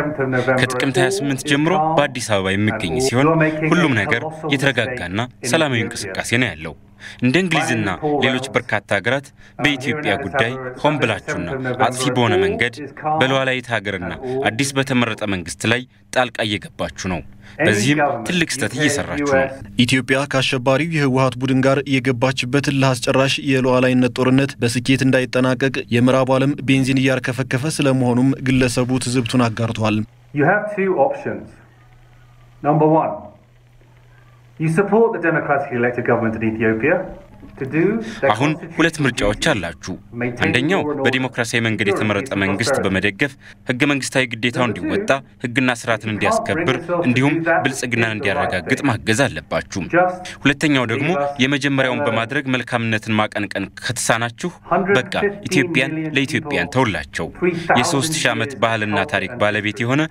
ከጥቅምት 28 ጀምሮ በአዲስ አበባ የሚገኝ ሲሆን ሁሉም ነገር የተረጋጋና ሰላማዊ እንቅስቃሴ ነው ያለው። እንደ እንግሊዝና ሌሎች በርካታ ሀገራት በኢትዮጵያ ጉዳይ ሆን ብላችሁና አጥፊ በሆነ መንገድ በሉዓላዊት ሀገርና አዲስ በተመረጠ መንግስት ላይ ጣልቃ እየገባችሁ ነው። በዚህም ትልቅ ስህተት እየሰራችሁ ነው። ኢትዮጵያ ከአሸባሪው የህወሓት ቡድን ጋር የገባችበት ለአስጨራሽ የሉዓላዊነት ጦርነት በስኬት እንዳይጠናቀቅ የምዕራቡ ዓለም ቤንዚን እያርከፈከፈ ስለመሆኑም ግለሰቡ ትዝብቱን አጋርቷል። You have two options. Number one, you support the democratically elected government in Ethiopia. አሁን ሁለት ምርጫዎች አላችሁ። አንደኛው በዲሞክራሲያዊ መንገድ የተመረጠ መንግስት በመደገፍ ህገ መንግስታዊ ግዴታውን እንዲወጣ ህግና ስርዓትን እንዲያስከብር እንዲሁም ብልጽግናን እንዲያረጋግጥ ማገዝ አለባችሁ። ሁለተኛው ደግሞ የመጀመሪያውን በማድረግ መልካምነትን ማቀንቀን ከተሳናችሁ በቃ ኢትዮጵያን ለኢትዮጵያን ተውላቸው። የ3000 ዓመት ባህልና ታሪክ ባለቤት የሆነ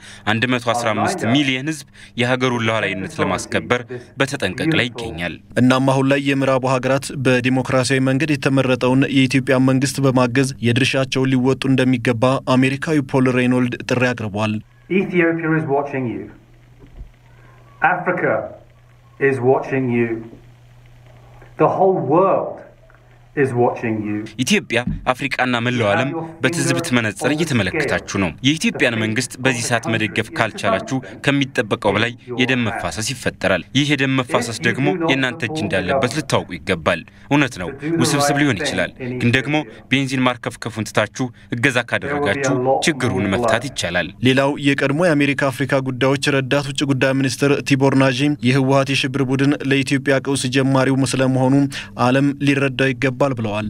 115 ሚሊዮን ህዝብ የሀገሩን ሉዓላዊነት ለማስከበር በተጠንቀቅ ላይ ይገኛል። እናም አሁን ላይ የምዕራቡ ሀገራት በዲሞክራሲያዊ መንገድ የተመረጠውን የኢትዮጵያ መንግስት በማገዝ የድርሻቸውን ሊወጡ እንደሚገባ አሜሪካዊ ፖል ሬኖልድ ጥሪ አቅርቧል። Ethiopia is watching you. Africa is watching you. The whole world is watching you. ኢትዮጵያ አፍሪካና መላው ዓለም በትዝብት መነጽር እየተመለከታችሁ ነው። የኢትዮጵያን መንግስት በዚህ ሰዓት መደገፍ ካልቻላችሁ ከሚጠበቀው በላይ የደም መፋሰስ ይፈጠራል። ይህ የደም መፋሰስ ደግሞ የእናንተ እጅ እንዳለበት ልታውቁ ይገባል። እውነት ነው፣ ውስብስብ ሊሆን ይችላል፣ ግን ደግሞ ቤንዚን ማርከፍከፉን ትታችሁ እገዛ ካደረጋችሁ ችግሩን መፍታት ይቻላል። ሌላው የቀድሞ የአሜሪካ አፍሪካ ጉዳዮች ረዳት ውጭ ጉዳይ ሚኒስትር ቲቦር ናጂ የህወሓት የሽብር ቡድን ለኢትዮጵያ ቀውስ ጀማሪው ስለመሆኑ ዓለም ሊረዳው ይገባል ብለዋል።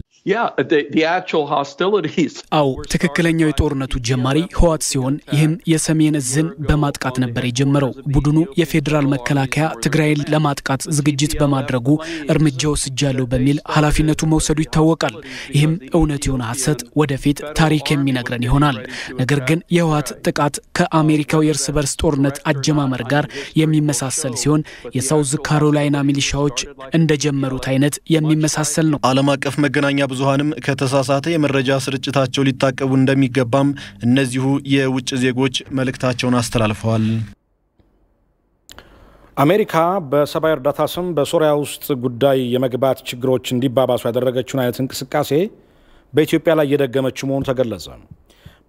አው ትክክለኛው የጦርነቱ ጀማሪ ህወሓት ሲሆን ይህም የሰሜን እዝን በማጥቃት ነበር የጀመረው። ቡድኑ የፌደራል መከላከያ ትግራይን ለማጥቃት ዝግጅት በማድረጉ እርምጃ ወስጃለሁ በሚል ኃላፊነቱ መውሰዱ ይታወቃል። ይህም እውነት የሆነ ሐሰት ወደፊት ታሪክ የሚነግረን ይሆናል። ነገር ግን የህወሓት ጥቃት ከአሜሪካው የእርስ በርስ ጦርነት አጀማመር ጋር የሚመሳሰል ሲሆን የሳውዝ ካሮላይና ሚሊሻዎች እንደጀመሩት አይነት የሚመሳሰል ነው። ዓለም አቀፍ መገናኛ ብዙሃንም ከተሳሳተ የመረጃ ስርጭታቸው ሊታቀቡ እንደሚገባም እነዚሁ የውጭ ዜጎች መልእክታቸውን አስተላልፈዋል። አሜሪካ በሰብአዊ እርዳታ ስም በሶሪያ ውስጥ ጉዳይ የመግባት ችግሮች እንዲባባሱ ያደረገችውን አይነት እንቅስቃሴ በኢትዮጵያ ላይ እየደገመችው መሆኑ ተገለጸ።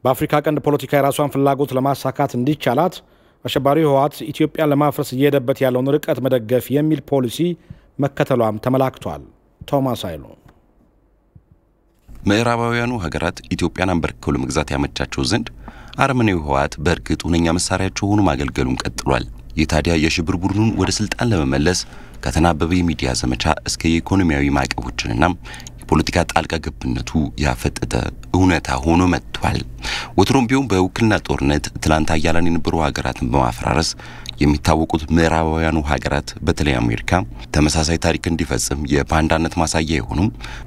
በአፍሪካ ቀንድ ፖለቲካ የራሷን ፍላጎት ለማሳካት እንዲቻላት አሸባሪው ህወሓት ኢትዮጵያን ለማፍረስ እየሄደበት ያለውን ርቀት መደገፍ የሚል ፖሊሲ መከተሏም ተመላክቷል። ቶማስ አይሉ ምዕራባውያኑ ሀገራት ኢትዮጵያን አንበርክከው ለመግዛት ያመቻቸው ዘንድ አረመኔው ህወሓት በእርግጥ ሁነኛ መሳሪያቸው ሆኖ ማገልገሉን ቀጥሏል። የታዲያ የሽብር ቡድኑን ወደ ስልጣን ለመመለስ ከተናበበ የሚዲያ ዘመቻ እስከ የኢኮኖሚያዊ ማዕቀቦችንና የፖለቲካ ጣልቃ ገብነቱ ያፈጠጠ እውነታ ሆኖ መጥቷል። ወትሮም ቢሆን በውክልና ጦርነት ትላንት አያላን የነበሩ ሀገራትን በማፈራረስ የሚታወቁት ምዕራባውያኑ ሀገራት በተለይ አሜሪካ ተመሳሳይ ታሪክ እንዲፈጽም የባንዳነት ማሳያ የሆኑ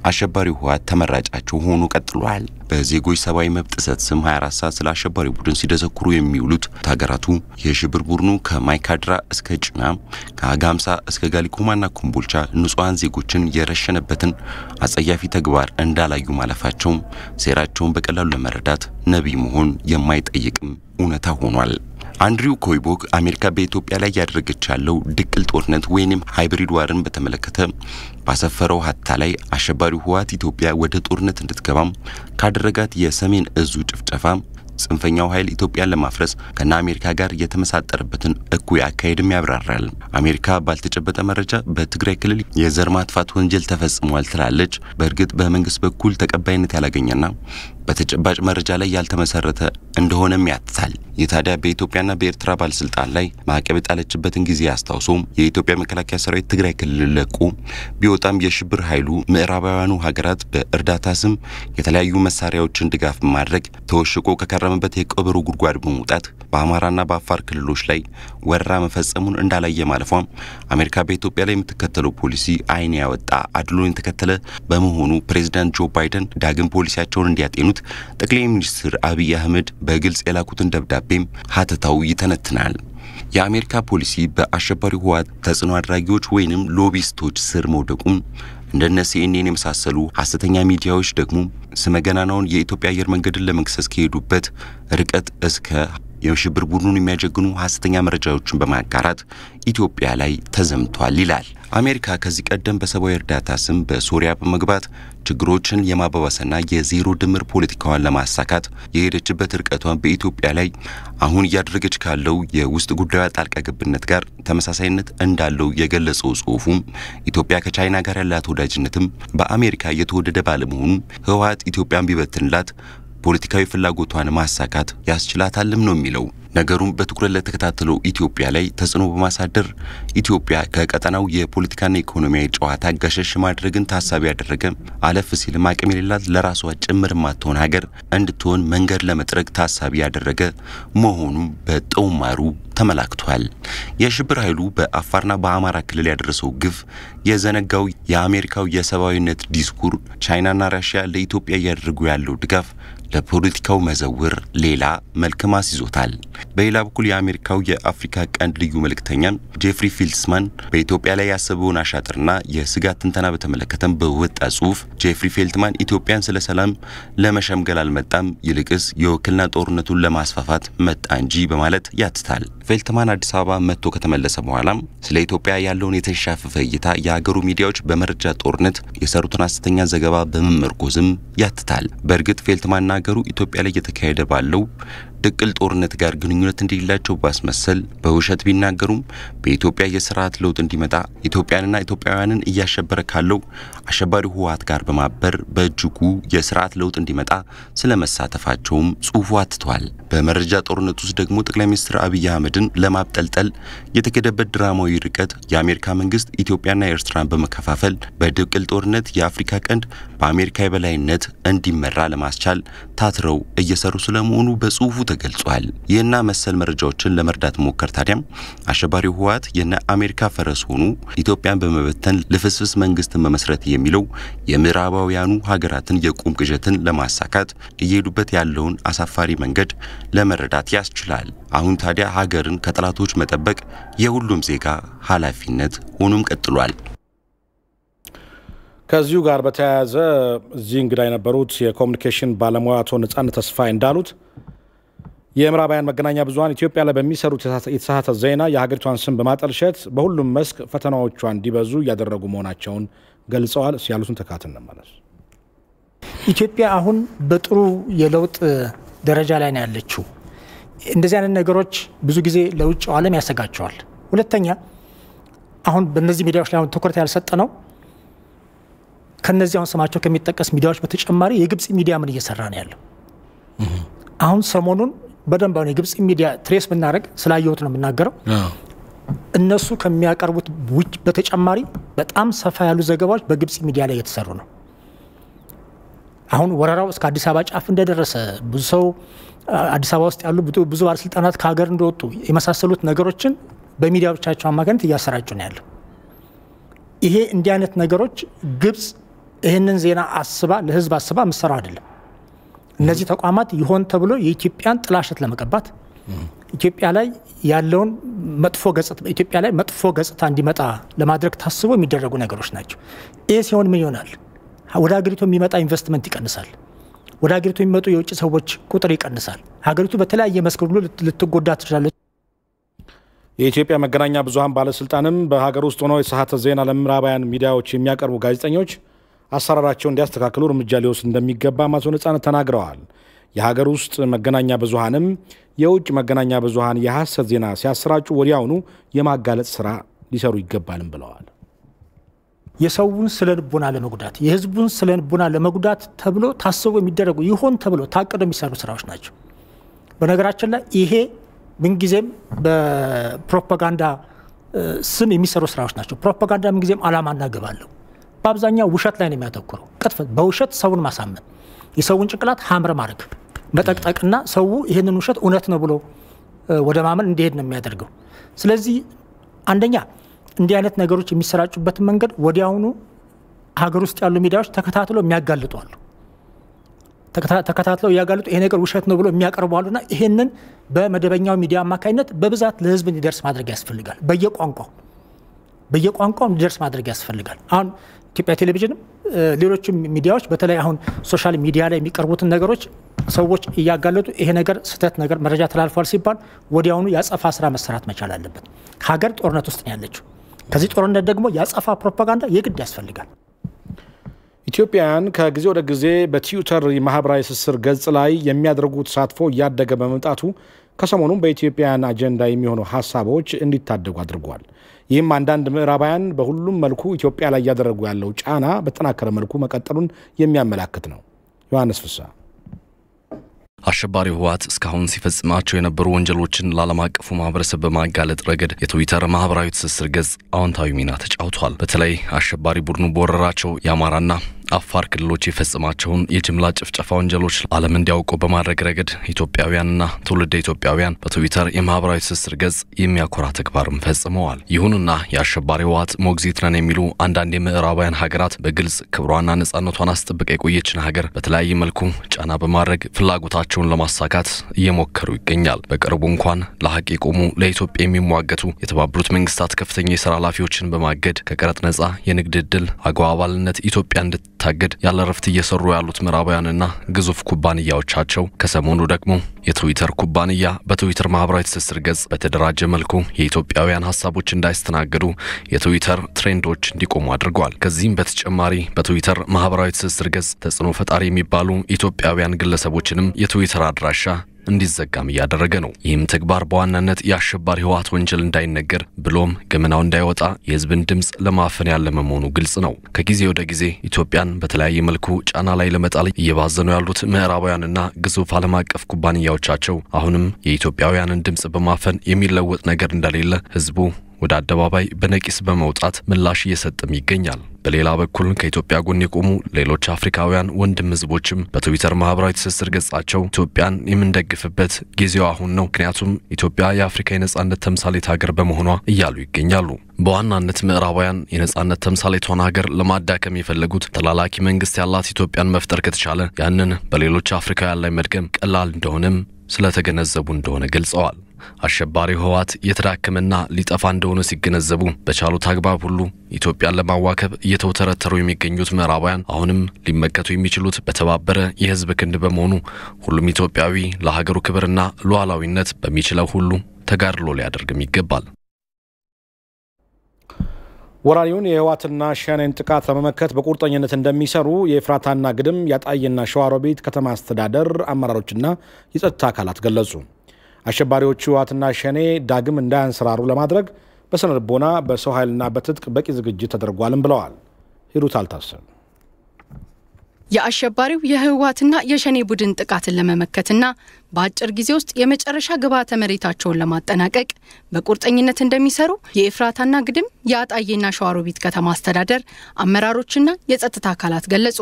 አሸባሪው ህወሓት ተመራጫቸው ሆኖ ቀጥሏል። በዜጎች ሰብአዊ መብት ጥሰት ስም 24 ሰዓት ስለ አሸባሪው ቡድን ሲደሰኩሩ የሚውሉት ሀገራቱ የሽብር ቡድኑ ከማይካድራ እስከ ጭና ከአጋምሳ እስከ ጋሊኮማና ኮምቦልቻ ንጹሃን ዜጎችን የረሸነበትን አጸያፊ ተግባር እንዳላዩ ማለፋቸው ሴራቸውን በቀላሉ ለመረዳት ነብይ መሆን የማይጠይቅም እውነታ ሆኗል። አንድሪው ኮይቦክ አሜሪካ በኢትዮጵያ ላይ ያደረገች ያለው ድቅል ጦርነት ወይንም ሃይብሪድ ዋርን በተመለከተ ባሰፈረው ሀታ ላይ አሸባሪው ህወሓት ኢትዮጵያ ወደ ጦርነት እንድትገባም ካደረጋት የሰሜን እዙ ጭፍጨፋ ጽንፈኛው ኃይል ኢትዮጵያን ለማፍረስ ከና አሜሪካ ጋር የተመሳጠረበትን እኩይ አካሄድም ያብራራል። አሜሪካ ባልተጨበጠ መረጃ በትግራይ ክልል የዘር ማጥፋት ወንጀል ተፈጽሟል ትላለች። በእርግጥ በመንግስት በኩል ተቀባይነት ያላገኘና በተጨባጭ መረጃ ላይ ያልተመሰረተ እንደሆነም ያትታል። የታዲያ በኢትዮጵያና በኤርትራ ባለስልጣን ላይ ማዕቀብ የጣለችበትን ጊዜ አስታውሶ የኢትዮጵያ መከላከያ ሰራዊት ትግራይ ክልል ለቆ ቢወጣም የሽብር ኃይሉ ምዕራባውያኑ ሀገራት በእርዳታ ስም የተለያዩ መሳሪያዎችን ድጋፍ ማድረግ ተወሽቆ ከከረመበት የቀበሮ ጉድጓድ በመውጣት በአማራና በአፋር ክልሎች ላይ ወረራ መፈጸሙን እንዳላየ ማለፏም አሜሪካ በኢትዮጵያ ላይ የምትከተለው ፖሊሲ አይን ያወጣ አድሎን ተከተለ በመሆኑ ፕሬዝዳንት ጆ ባይደን ዳግም ፖሊሲያቸውን እንዲያጤኑት ጠቅላይ ሚኒስትር አብይ አህመድ በግልጽ የላኩትን ደብዳቤም ሀተታው ይተነትናል። የአሜሪካ ፖሊሲ በአሸባሪው ህወሓት ተጽዕኖ አድራጊዎች ወይንም ሎቢስቶች ስር መውደቁም እንደነ CNN የመሳሰሉ ሐሰተኛ ሚዲያዎች ደግሞ ስመገናናውን የኢትዮጵያ አየር መንገድን ለመክሰስ ከሄዱበት ርቀት እስከ የሽብር ቡድኑን የሚያጀግኑ ሐሰተኛ መረጃዎችን በማጋራት ኢትዮጵያ ላይ ተዘምቷል ይላል። አሜሪካ ከዚህ ቀደም በሰብአዊ እርዳታ ስም በሶሪያ በመግባት ችግሮችን የማባባስና የዜሮ ድምር ፖለቲካዋን ለማሳካት የሄደችበት ርቀቷን በኢትዮጵያ ላይ አሁን እያደረገች ካለው የውስጥ ጉዳዩ ጣልቃ ገብነት ጋር ተመሳሳይነት እንዳለው የገለጸው ጽሑፉም ኢትዮጵያ ከቻይና ጋር ያላት ወዳጅነትም በአሜሪካ የተወደደ ባለመሆኑ ህወሓት ኢትዮጵያን ቢበትንላት ፖለቲካዊ ፍላጎቷን ማሳካት ያስችላታልም ነው የሚለው። ነገሩን በትኩረት ለተከታተለው ኢትዮጵያ ላይ ተጽዕኖ በማሳደር ኢትዮጵያ ከቀጠናው የፖለቲካና ኢኮኖሚያዊ ጨዋታ ገሸሽ ማድረግን ታሳቢ ያደረገ አለፍ ሲል ማቀም የሌላት ለራሷ ጭምር ማትሆን ሀገር እንድትሆን መንገድ ለመጥረግ ታሳቢ ያደረገ መሆኑን በጦማሩ ተመላክቷል። የሽብር ኃይሉ በአፋርና በአማራ ክልል ያደረሰው ግፍ የዘነጋው የአሜሪካው የሰብአዊነት ዲስኩር ቻይናና ራሽያ ለኢትዮጵያ ያደርጉ ያለው ድጋፍ ለፖለቲካው መዘውር ሌላ መልክ ማስይዞታል። በሌላ በኩል የአሜሪካው የአፍሪካ ቀንድ ልዩ መልእክተኛን ጄፍሪ ፌልትስማን በኢትዮጵያ ላይ ያሰበውን አሻጥርና የስጋት ትንተና በተመለከተም በወጣ ጽሁፍ ጄፍሪ ፌልትማን ኢትዮጵያን ስለ ሰላም ለመሸምገል አልመጣም ይልቅስ የውክልና ጦርነቱን ለማስፋፋት መጣ እንጂ በማለት ያትታል። ፌልትማን አዲስ አበባ መጥቶ ከተመለሰ በኋላም ስለ ኢትዮጵያ ያለውን የተሻፈፈ እይታ የሀገሩ ሚዲያዎች በመረጃ ጦርነት የሰሩትን ሐሰተኛ ዘገባ በመመርኮዝም ያትታል። በእርግጥ ፌልትማን ሀገሩ ኢትዮጵያ ላይ የተካሄደ ባለው ድቅል ጦርነት ጋር ግንኙነት እንደሌላቸው ባስመሰል በውሸት ቢናገሩም በኢትዮጵያ የሥርዓት ለውጥ እንዲመጣ ኢትዮጵያንና ኢትዮጵያውያንን እያሸበረ ካለው አሸባሪ ህወሓት ጋር በማበር በእጅጉ የሥርዓት ለውጥ እንዲመጣ ስለመሳተፋቸውም ጽሑፉ አትቷል። በመረጃ ጦርነት ውስጥ ደግሞ ጠቅላይ ሚኒስትር አብይ አህመድን ለማብጠልጠል የተከደበት ድራማዊ ርቀት የአሜሪካ መንግስት ኢትዮጵያና ኤርትራን በመከፋፈል በድቅል ጦርነት የአፍሪካ ቀንድ በአሜሪካ የበላይነት እንዲመራ ለማስቻል ታትረው እየሰሩ ስለመሆኑ በጽሑፉ ተገልጿል። ይህና መሰል መረጃዎችን ለመርዳት ሞከር ታዲያም አሸባሪው ህወሓት የነ አሜሪካ ፈረስ ሆኑ ኢትዮጵያን በመበተን ለፍስፍስ መንግስትን መመስረት የሚለው የምዕራባውያኑ ሀገራትን የቁም ቅዠትን ለማሳካት እየሄዱበት ያለውን አሳፋሪ መንገድ ለመረዳት ያስችላል። አሁን ታዲያ ሀገርን ከጠላቶች መጠበቅ የሁሉም ዜጋ ኃላፊነት ሆኖም ቀጥሏል። ከዚሁ ጋር በተያያዘ እዚህ እንግዳ የነበሩት የኮሙኒኬሽን ባለሙያ አቶ ነጻነት ተስፋዬ እንዳሉት የምዕራባውያን መገናኛ ብዙሃን ኢትዮጵያ ላይ በሚሰሩት የተሳሳተ ዜና የሀገሪቷን ስም በማጠልሸት በሁሉም መስክ ፈተናዎቿ እንዲበዙ ያደረጉ መሆናቸውን ገልጸዋል። ሲያሉትን ተካተን እንመለስ። ኢትዮጵያ አሁን በጥሩ የለውጥ ደረጃ ላይ ነው ያለችው። እንደዚህ አይነት ነገሮች ብዙ ጊዜ ለውጭው ዓለም ያሰጋቸዋል። ሁለተኛ አሁን በእነዚህ ሚዲያዎች ላይ ትኩረት ያልሰጠ ነው። ከነዚህ አሁን ስማቸው ከሚጠቀስ ሚዲያዎች በተጨማሪ የግብጽ ሚዲያ ምን እየሰራ ነው ያለው? አሁን ሰሞኑን በደንብ አሁን የግብጽ ሚዲያ ትሬስ ብናደርግ ስላየሁት ነው የምናገረው። እነሱ ከሚያቀርቡት ውጭ በተጨማሪ በጣም ሰፋ ያሉ ዘገባዎች በግብጽ ሚዲያ ላይ የተሰሩ ነው። አሁን ወረራው እስከ አዲስ አበባ ጫፍ እንደደረሰ ብዙ ሰው አዲስ አበባ ውስጥ ያሉ ብዙ ባለስልጣናት ከሀገር እንደወጡ የመሳሰሉት ነገሮችን በሚዲያዎቻቸው አማካኝነት እያሰራጩ ነው ያለው። ይሄ እንዲህ አይነት ነገሮች ግብጽ ይህንን ዜና አስባ ለህዝብ አስባ ምሰራ አይደለም። እነዚህ ተቋማት ይሆን ተብሎ የኢትዮጵያን ጥላሸት ለመቀባት ኢትዮጵያ ላይ ያለውን መጥፎ ገጽታ እንዲመጣ ለማድረግ ታስቦ የሚደረጉ ነገሮች ናቸው። ይሄ ሲሆን ምን ይሆናል? ወደ ሀገሪቱ የሚመጣ ኢንቨስትመንት ይቀንሳል። ወደ ሀገሪቱ የሚመጡ የውጭ ሰዎች ቁጥር ይቀንሳል። ሀገሪቱ በተለያየ መስክ ሁሉ ልትጎዳ ትችላለች። የኢትዮጵያ መገናኛ ብዙሃን ባለስልጣንም በሀገር ውስጥ ሆነው የተሳሳተ ዜና ለምዕራባውያን ሚዲያዎች የሚያቀርቡ ጋዜጠኞች አሰራራቸውን እንዲያስተካክሉ እርምጃ ሊወስድ እንደሚገባ አቶ ነጻነት ተናግረዋል። የሀገር ውስጥ መገናኛ ብዙሃንም የውጭ መገናኛ ብዙሃን የሐሰት ዜና ሲያሰራጩ ወዲያውኑ የማጋለጥ ስራ ሊሰሩ ይገባልም ብለዋል። የሰውን ስለልቦና ለመጉዳት የህዝቡን ስለልቦና ለመጉዳት ተብሎ ታስቦ የሚደረጉ ይሆን ተብሎ ታቅዶ የሚሰሩ ስራዎች ናቸው። በነገራችን ላይ ይሄ ምንጊዜም በፕሮፓጋንዳ ስም የሚሰሩ ስራዎች ናቸው። ፕሮፓጋንዳ ምንጊዜም ዓላማና ግብ አለው። በአብዛኛው ውሸት ላይ ነው የሚያተኩረው። ቅጥፈት፣ በውሸት ሰውን ማሳመን፣ የሰውን ጭንቅላት ሀምር ማድረግ፣ መጠቅጠቅና ሰው ይህንን ውሸት እውነት ነው ብሎ ወደ ማመን እንዲሄድ ነው የሚያደርገው። ስለዚህ አንደኛ እንዲህ አይነት ነገሮች የሚሰራጩበትን መንገድ ወዲያውኑ ሀገር ውስጥ ያሉ ሚዲያዎች ተከታትለው የሚያጋልጡ አሉ። ተከታትለው ያጋልጡ ይሄ ነገር ውሸት ነው ብሎ የሚያቀርቡ አሉና ይሄንን በመደበኛው ሚዲያ አማካኝነት በብዛት ለህዝብ እንዲደርስ ማድረግ ያስፈልጋል። በየቋንቋው እንዲደርስ ማድረግ ያስፈልጋል። አሁን ኢትዮጵያ ቴሌቪዥንም ሌሎችም ሚዲያዎች በተለይ አሁን ሶሻል ሚዲያ ላይ የሚቀርቡትን ነገሮች ሰዎች እያጋለጡ ይሄ ነገር ስህተት ነገር መረጃ ተላልፏል ሲባል ወዲያውኑ ያጸፋ ስራ መሰራት መቻል አለበት። ሀገር ጦርነት ውስጥ ነው ያለችው። ከዚህ ጦርነት ደግሞ ያጸፋ ፕሮፓጋንዳ የግድ ያስፈልጋል። ኢትዮጵያውያን ከጊዜ ወደ ጊዜ በትዊተር የማህበራዊ ትስስር ገጽ ላይ የሚያደርጉት ተሳትፎ እያደገ በመምጣቱ ከሰሞኑም በኢትዮጵያውያን አጀንዳ የሚሆኑ ሀሳቦች እንዲታደጉ አድርጓል። ይህም አንዳንድ ምዕራባውያን በሁሉም መልኩ ኢትዮጵያ ላይ እያደረጉ ያለው ጫና በተጠናከረ መልኩ መቀጠሉን የሚያመላክት ነው። ዮሐንስ ፍሳ አሸባሪው ህወሓት እስካሁን ሲፈጽማቸው የነበሩ ወንጀሎችን ለዓለም አቀፉ ማህበረሰብ በማጋለጥ ረገድ የትዊተር ማህበራዊ ትስስር ገጽ አዎንታዊ ሚና ተጫውቷል። በተለይ አሸባሪ ቡድኑ በወረራቸው የአማራና አፋር ክልሎች የፈጸማቸውን የጅምላ ጭፍጨፋ ወንጀሎች ዓለም እንዲያውቁ በማድረግ ረገድ ኢትዮጵያውያንና ትውልደ ኢትዮጵያውያን በትዊተር የማህበራዊ ትስስር ገጽ የሚያኮራ ተግባርም ፈጽመዋል። ይሁንና የአሸባሪ ህወሓት ሞግዚት ነን የሚሉ አንዳንድ የምዕራባውያን ሀገራት በግልጽ ክብሯና ነጻነቷን አስጠብቃ የቆየችን ሀገር በተለያየ መልኩ ጫና በማድረግ ፍላጎታቸውን ለማሳካት እየሞከሩ ይገኛል። በቅርቡ እንኳን ለሀቅ የቆሙ ለኢትዮጵያ የሚሟገቱ የተባበሩት መንግስታት ከፍተኛ የሥራ ኃላፊዎችን በማገድ ከቀረጥ ነጻ የንግድ ዕድል አግባባልነት ኢትዮጵያ እንድትታገድ ያለ ረፍት እየሰሩ ያሉት ምዕራባውያንና ግዙፍ ኩባንያዎቻቸው ከሰሞኑ ደግሞ የትዊተር ኩባንያ በትዊተር ማህበራዊ ትስስር ገጽ በተደራጀ መልኩ የኢትዮጵያውያን ሐሳቦች እንዳይስተናገዱ የትዊተር ትሬንዶች እንዲቆሙ አድርገዋል። ከዚህም በተጨማሪ በትዊተር ማህበራዊ ትስስር ገጽ ተጽዕኖ ፈጣሪ የሚባሉ ኢትዮጵያውያን ግለሰቦችንም የትዊተር አድራሻ እንዲዘጋም ያደረገ ነው። ይህም ተግባር በዋናነት የአሸባሪ ህወሓት ወንጀል እንዳይነገር ብሎም ገመናው እንዳይወጣ የህዝብን ድምጽ ለማፈን ያለመ መሆኑ ግልጽ ነው። ከጊዜ ወደ ጊዜ ኢትዮጵያን በተለያየ መልኩ ጫና ላይ ለመጣል እየባዘኑ ያሉት ምዕራባውያንና ግዙፍ ዓለም አቀፍ ኩባንያዎቻቸው አሁንም የኢትዮጵያውያንን ድምጽ በማፈን የሚለወጥ ነገር እንደሌለ ህዝቡ ወደ አደባባይ በነቂስ በመውጣት ምላሽ እየሰጠም ይገኛል። በሌላ በኩል ከኢትዮጵያ ጎን የቆሙ ሌሎች አፍሪካውያን ወንድም ህዝቦችም በትዊተር ማህበራዊ ትስስር ገጻቸው ኢትዮጵያን የምንደግፍበት ጊዜው አሁን ነው፣ ምክንያቱም ኢትዮጵያ የአፍሪካ የነጻነት ተምሳሌት ሀገር በመሆኗ እያሉ ይገኛሉ። በዋናነት ምዕራባውያን የነጻነት ተምሳሌቷን ሀገር ለማዳከም የፈለጉት ተላላኪ መንግስት ያላት ኢትዮጵያን መፍጠር ከተቻለ ያንን በሌሎች አፍሪካውያን ላይ መድገም ቀላል እንደሆነም ስለተገነዘቡ እንደሆነ ገልጸዋል። አሸባሪ ህወሓት የተዳከመና ሊጠፋ እንደሆነ ሲገነዘቡ በቻሉት አግባብ ሁሉ ኢትዮጵያን ለማዋከብ እየተወተረተሩ የሚገኙት ምዕራባውያን አሁንም ሊመከቱ የሚችሉት በተባበረ የህዝብ ክንድ በመሆኑ ሁሉም ኢትዮጵያዊ ለሀገሩ ክብርና ሉዓላዊነት በሚችለው ሁሉ ተጋድሎ ሊያደርግም ይገባል። ወራሪውን የህወሓትና ሸኔን ጥቃት ለመመከት በቁርጠኝነት እንደሚሰሩ የኤፍራታና ግድም ያጣይና ሸዋሮቢት ከተማ አስተዳደር አመራሮችና የጸጥታ አካላት ገለጹ። አሸባሪዎቹ ህወሓትና ሸኔ ዳግም እንዳያንሰራሩ ለማድረግ በስነ ልቦና በሰው ኃይልና በትጥቅ በቂ ዝግጅት ተደርጓልም ብለዋል። ሂሩት አልታሰብ የአሸባሪው የህወሓትና የሸኔ ቡድን ጥቃትን ለመመከትና በአጭር ጊዜ ውስጥ የመጨረሻ ግብዓተ መሬታቸውን ለማጠናቀቅ በቁርጠኝነት እንደሚሰሩ የኤፍራታና ግድም የአጣዬና ሸዋሮቢት ከተማ አስተዳደር አመራሮችና የጸጥታ አካላት ገለጹ።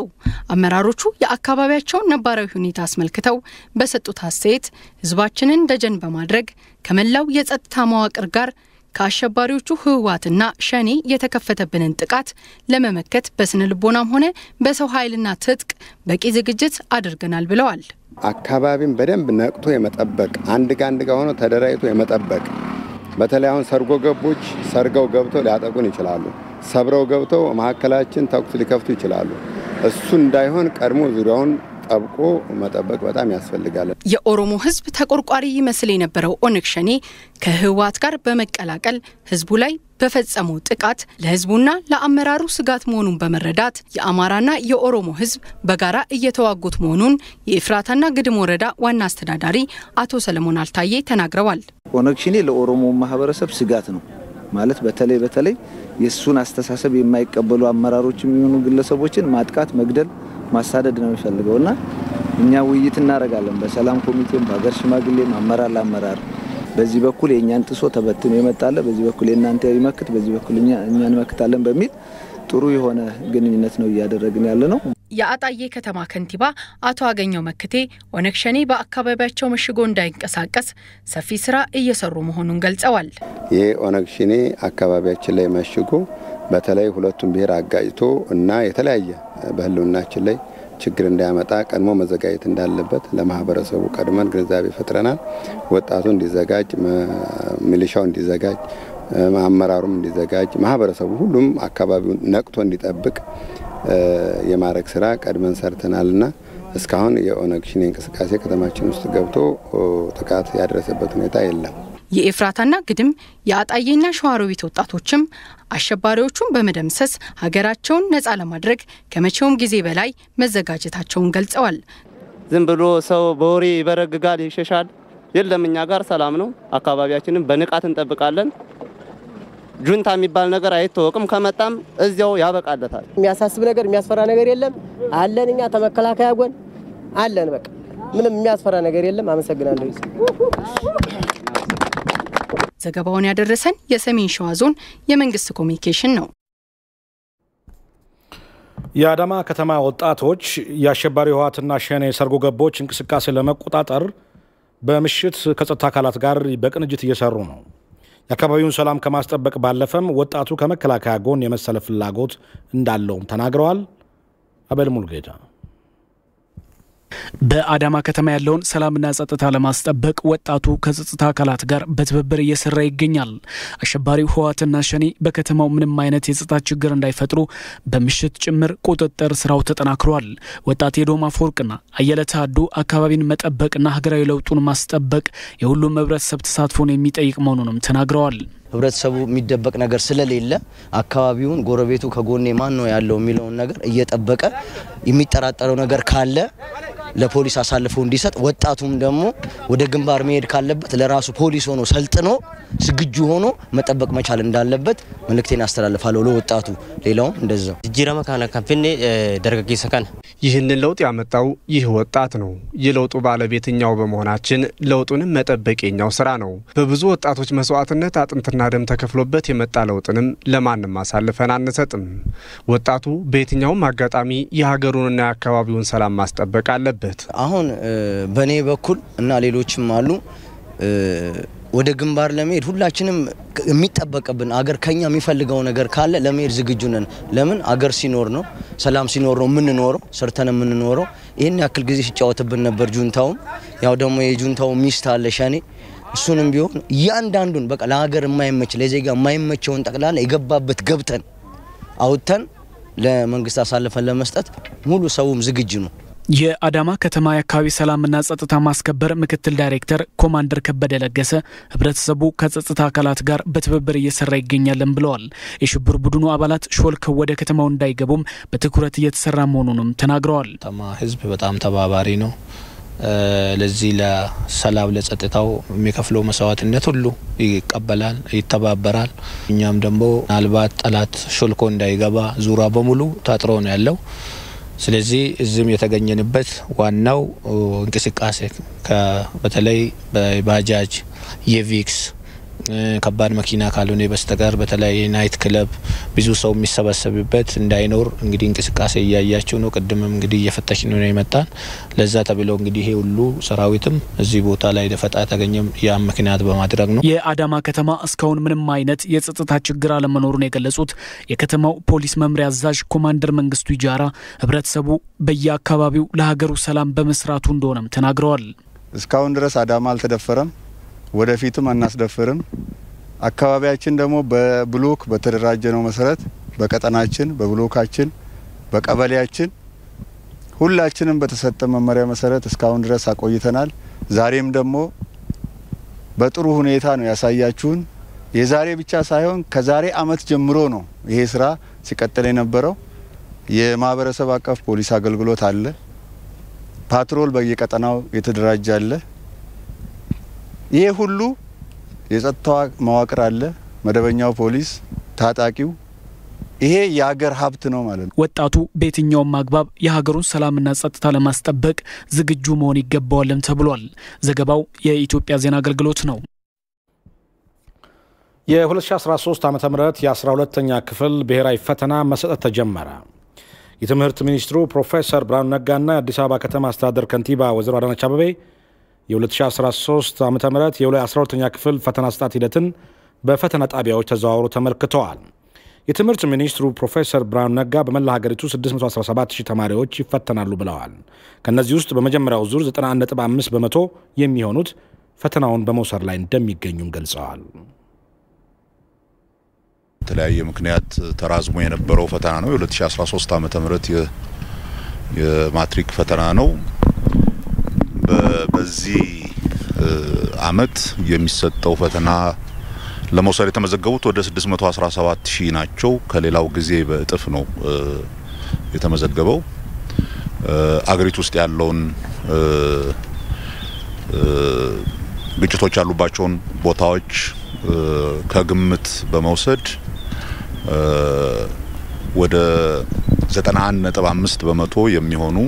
አመራሮቹ የአካባቢያቸውን ነባራዊ ሁኔታ አስመልክተው በሰጡት አስተያየት ህዝባችንን ደጀን በማድረግ ከመላው የጸጥታ መዋቅር ጋር ከአሸባሪዎቹ ህወሓትና ሸኔ የተከፈተብንን ጥቃት ለመመከት በስነ ልቦናም ሆነ በሰው ኃይልና ትጥቅ በቂ ዝግጅት አድርገናል ብለዋል። አካባቢን በደንብ ነቅቶ የመጠበቅ አንድ ጋር ሆኖ ተደራይቶ የመጠበቅ በተለይ አሁን ሰርጎ ገቦች ሰርገው ገብተው ሊያጠቁን ይችላሉ። ሰብረው ገብተው መሐከላችን ተኩስ ሊከፍቱ ይችላሉ። እሱ እንዳይሆን ቀድሞ ዙሪያውን ጠብቆ መጠበቅ በጣም ያስፈልጋል። የኦሮሞ ህዝብ ተቆርቋሪ ይመስል የነበረው ኦነግ ሸኔ ከህወሓት ጋር በመቀላቀል ህዝቡ ላይ በፈጸመው ጥቃት ለህዝቡና ለአመራሩ ስጋት መሆኑን በመረዳት የአማራና የኦሮሞ ህዝብ በጋራ እየተዋጉት መሆኑን የኤፍራታና ግድም ወረዳ ዋና አስተዳዳሪ አቶ ሰለሞን አልታዬ ተናግረዋል። ኦነግ ሸኔ ለኦሮሞ ማህበረሰብ ስጋት ነው ማለት በተለይ የሱን አስተሳሰብ የማይቀበሉ አመራሮች የሚሆኑ ግለሰቦችን ማጥቃት፣ መግደል፣ ማሳደድ ነው የሚፈልገውና እኛ ውይይት እናረጋለን በሰላም ኮሚቴም በሀገር ሽማግሌም አመራር ለአመራር በዚህ በኩል የኛን ጥሶ ተበትኖ የመጣለ በዚህ በኩል የናንተ ይመክት በዚህ በኩል እኛን መክታለን በሚል ጥሩ የሆነ ግንኙነት ነው እያደረግን ያለ ነው። የአጣዬ ከተማ ከንቲባ አቶ አገኘው መክቴ ኦነግ ሸኔ በአካባቢያቸው መሽጎ እንዳይንቀሳቀስ ሰፊ ስራ እየሰሩ መሆኑን ገልጸዋል። የኦነግ ሸኔ አካባቢያችን ላይ መሽጎ በተለይ ሁለቱም ብሔር አጋጭቶ እና የተለያየ በህልውናችን ላይ ችግር እንዳያመጣ ቀድሞ መዘጋጀት እንዳለበት ለማህበረሰቡ ቀድመን ግንዛቤ ፈጥረናል። ወጣቱ እንዲዘጋጅ፣ ሚሊሻው እንዲዘጋጅ፣ አመራሩም እንዲዘጋጅ፣ ማህበረሰቡ ሁሉም አካባቢውን ነቅቶ እንዲጠብቅ የማረክ ስራ ቀድመን ሰርተናልና እስካሁን የኦነግ ሸኔ እንቅስቃሴ ከተማችን ውስጥ ገብቶ ጥቃት ያደረሰበት ሁኔታ የለም። የኤፍራታና ግድም የአጣዬና ሸዋሮቢት ወጣቶችም አሸባሪዎቹን በመደምሰስ ሀገራቸውን ነፃ ለማድረግ ከመቼውም ጊዜ በላይ መዘጋጀታቸውን ገልጸዋል። ዝም ብሎ ሰው በወሬ ይበረግጋል፣ ይሸሻል። የለም እኛ ጋር ሰላም ነው። አካባቢያችንን በንቃት እንጠብቃለን። ጁንታ የሚባል ነገር አይተወቅም። ከመጣም እዚያው ያበቃለታል። የሚያሳስብ ነገር የሚያስፈራ ነገር የለም። አለን እኛ ተመከላከያ ጎን አለን። በቃ ምንም የሚያስፈራ ነገር የለም። አመሰግናለሁ። ዘገባውን ያደረሰን የሰሜን ሸዋ ዞን የመንግስት ኮሚኒኬሽን ነው። የአዳማ ከተማ ወጣቶች የአሸባሪ ህወሓትና ሸኔ ሰርጎ ገቦች እንቅስቃሴ ለመቆጣጠር በምሽት ከጸጥታ አካላት ጋር በቅንጅት እየሰሩ ነው። የአካባቢውን ሰላም ከማስጠበቅ ባለፈም ወጣቱ ከመከላከያ ጎን የመሰለ ፍላጎት እንዳለውም ተናግረዋል። አበል ሙልጌታ በአዳማ ከተማ ያለውን ሰላምና ጸጥታ ለማስጠበቅ ወጣቱ ከጸጥታ አካላት ጋር በትብብር እየሰራ ይገኛል። አሸባሪው ህወሓትና ሸኔ በከተማው ምንም አይነት የጸጥታ ችግር እንዳይፈጥሩ በምሽት ጭምር ቁጥጥር ስራው ተጠናክሯል። ወጣት የዶማ ፎርቅና አየለ ታዱ አካባቢን መጠበቅና ሀገራዊ ለውጡን ማስጠበቅ የሁሉም ህብረተሰብ ተሳትፎን የሚጠይቅ መሆኑንም ተናግረዋል። ህብረተሰቡ የሚደበቅ ነገር ስለሌለ አካባቢውን ጎረቤቱ ከጎኔ ማን ነው ያለው የሚለውን ነገር እየጠበቀ የሚጠራጠረው ነገር ካለ ለፖሊስ አሳልፎ እንዲሰጥ ወጣቱም ደግሞ ወደ ግንባር መሄድ ካለበት ለራሱ ፖሊስ ሆኖ ሰልጥኖ ዝግጁ ሆኖ መጠበቅ መቻል እንዳለበት መልእክቴን አስተላልፋለሁ ለወጣቱ። ሌላው እንደዛው ጅራማ ካና ካምፔን ደረጋጊ ሰካን ይህን ለውጥ ያመጣው ይህ ወጣት ነው። የለውጡ ባለቤትኛው በመሆናችን ለውጡንም መጠበቅኛው ስራ ነው። በብዙ ወጣቶች መስዋዕትነት አጥንትና ደም ተከፍሎበት የመጣ ለውጥንም ለማንም ማሳልፈን አንሰጥም። ወጣቱ በየትኛውም አጋጣሚ የሀገሩንና የአካባቢውን ሰላም ማስጠበቅ አለበት። አሁን በኔ በኩል እና ሌሎችም አሉ ወደ ግንባር ለመሄድ ሁላችንም የሚጠበቅብን አገር ከኛ የሚፈልገው ነገር ካለ ለመሄድ ዝግጁ ነን። ለምን አገር ሲኖር ነው ሰላም ሲኖር ነው የምንኖረው ሰርተን የምንኖረው። ይሄን ያክል ጊዜ ሲጫወትብን ነበር ጁንታው። ያው ደግሞ የጁንታው ሚስት አለ ሸኔ እሱንም ቢሆን ያንዳንዱን በቃ ለሀገር የማይመች ለዜጋ የማይመቸውን ጠቅላላ የገባበት ገብተን አውጥተን ለመንግስት አሳልፈን ለመስጠት ሙሉ ሰውም ዝግጁ ነው። የአዳማ ከተማ የአካባቢ ሰላምና ጸጥታ ማስከበር ምክትል ዳይሬክተር ኮማንደር ከበደ ለገሰ ህብረተሰቡ ከጸጥታ አካላት ጋር በትብብር እየሰራ ይገኛልን ብለዋል። የሽብር ቡድኑ አባላት ሾልከው ወደ ከተማው እንዳይገቡም በትኩረት እየተሰራ መሆኑንም ተናግረዋል። ህዝብ በጣም ተባባሪ ነው። ለዚህ ለሰላም ለጸጥታው የሚከፍለው መስዋዕትነት ሁሉ ይቀበላል፣ ይተባበራል። እኛም ደግሞ ምናልባት ጠላት ሾልኮ እንዳይገባ ዙራ በሙሉ ታጥሮ ነው ያለው። ስለዚህ እዚህም የተገኘንበት ዋናው እንቅስቃሴ በተለይ በባጃጅ የቪክስ ከባድ መኪና ካልሆነ በስተቀር በተለይ ናይት ክለብ ብዙ ሰው የሚሰበሰብበት እንዳይኖር እንግዲህ እንቅስቃሴ እያያችሁ ነው። ቀድመም እንግዲህ እየፈተሽን ነው የመጣን። ለዛ ተብሎ እንግዲህ ይሄ ሁሉ ሰራዊትም እዚህ ቦታ ላይ ደፈጣ ተገኘም ያ ምክንያት በማድረግ ነው። የአዳማ ከተማ እስካሁን ምንም አይነት የጸጥታ ችግር አለመኖሩን የገለጹት የከተማው ፖሊስ መምሪያ አዛዥ ኮማንደር መንግስቱ ይጃራ ህብረተሰቡ በየአካባቢው ለሀገሩ ሰላም በመስራቱ እንደሆነም ተናግረዋል። እስካሁን ድረስ አዳማ አልተደፈረም፣ ወደፊትም አናስደፍርም። አካባቢያችን ደግሞ በብሎክ በተደራጀነው መሰረት በቀጠናችን በብሎካችን በቀበሌያችን ሁላችንም በተሰጠ መመሪያ መሰረት እስካሁን ድረስ አቆይተናል። ዛሬም ደግሞ በጥሩ ሁኔታ ነው ያሳያችሁን። የዛሬ ብቻ ሳይሆን ከዛሬ አመት ጀምሮ ነው ይሄ ስራ ሲቀጥል የነበረው። የማህበረሰብ አቀፍ ፖሊስ አገልግሎት አለ፣ ፓትሮል በየቀጠናው የተደራጀ አለ። ይሄ ሁሉ የጸጥታ መዋቅር አለ፣ መደበኛው ፖሊስ፣ ታጣቂው። ይሄ የሀገር ሀብት ነው ማለት ነው። ወጣቱ በየትኛውም አግባብ የሀገሩን ሰላምና ጸጥታ ለማስጠበቅ ዝግጁ መሆን ይገባዋልም ተብሏል። ዘገባው የኢትዮጵያ ዜና አገልግሎት ነው። የ2013 ዓ.ም የ12ኛ ክፍል ብሔራዊ ፈተና መሰጠት ተጀመረ። የትምህርት ሚኒስትሩ ፕሮፌሰር ብርሃኑ ነጋና የአዲስ አበባ ከተማ አስተዳደር ከንቲባ ወይዘሮ አዳነች አቤቤ የ2013 ዓ.ም የ12ኛ ክፍል ፈተና አሰጣጥ ሂደትን በፈተና ጣቢያዎች ተዘዋውረው ተመልክተዋል። የትምህርት ሚኒስትሩ ፕሮፌሰር ብርሃኑ ነጋ በመላ ሀገሪቱ 617,000 ተማሪዎች ይፈተናሉ ብለዋል። ከነዚህ ውስጥ በመጀመሪያው ዙር 91.5% የሚሆኑት ፈተናውን በመውሰድ ላይ እንደሚገኙም ገልጸዋል። የተለያየ ምክንያት ተራዝሞ የነበረው ፈተና ነው። የ2013 ዓ.ም የማትሪክ ፈተና ነው። በዚህ አመት የሚሰጠው ፈተና ለመውሰድ የተመዘገቡት ወደ 617,000 ናቸው። ከሌላው ጊዜ በእጥፍ ነው የተመዘገበው። አገሪቱ ውስጥ ያለውን ግጭቶች ያሉባቸውን ቦታዎች ከግምት በመውሰድ ወደ 91.5% የሚሆኑ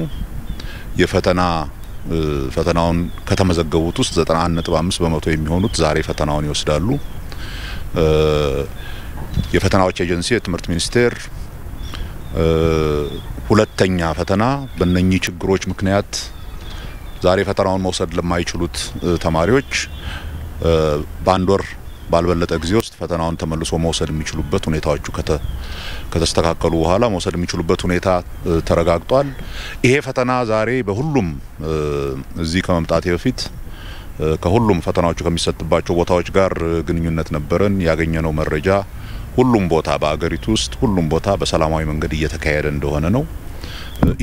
ፈተናውን ከተመዘገቡት ውስጥ 91.5% የሚሆኑት ዛሬ ፈተናውን ይወስዳሉ። የፈተናዎች ኤጀንሲ የትምህርት ሚኒስቴር ሁለተኛ ፈተና በእነኚህ ችግሮች ምክንያት ዛሬ ፈተናውን መውሰድ ለማይችሉት ተማሪዎች በአንድ ወር ባልበለጠ ጊዜ ውስጥ ፈተናውን ተመልሶ መውሰድ የሚችሉበት ሁኔታዎቹ ከተስተካከሉ በኋላ መውሰድ የሚችሉበት ሁኔታ ተረጋግጧል። ይሄ ፈተና ዛሬ በሁሉም እዚህ ከመምጣቴ በፊት ከሁሉም ፈተናዎቹ ከሚሰጥባቸው ቦታዎች ጋር ግንኙነት ነበረን። ያገኘነው መረጃ ሁሉም ቦታ በአገሪቱ ውስጥ ሁሉም ቦታ በሰላማዊ መንገድ እየተካሄደ እንደሆነ ነው።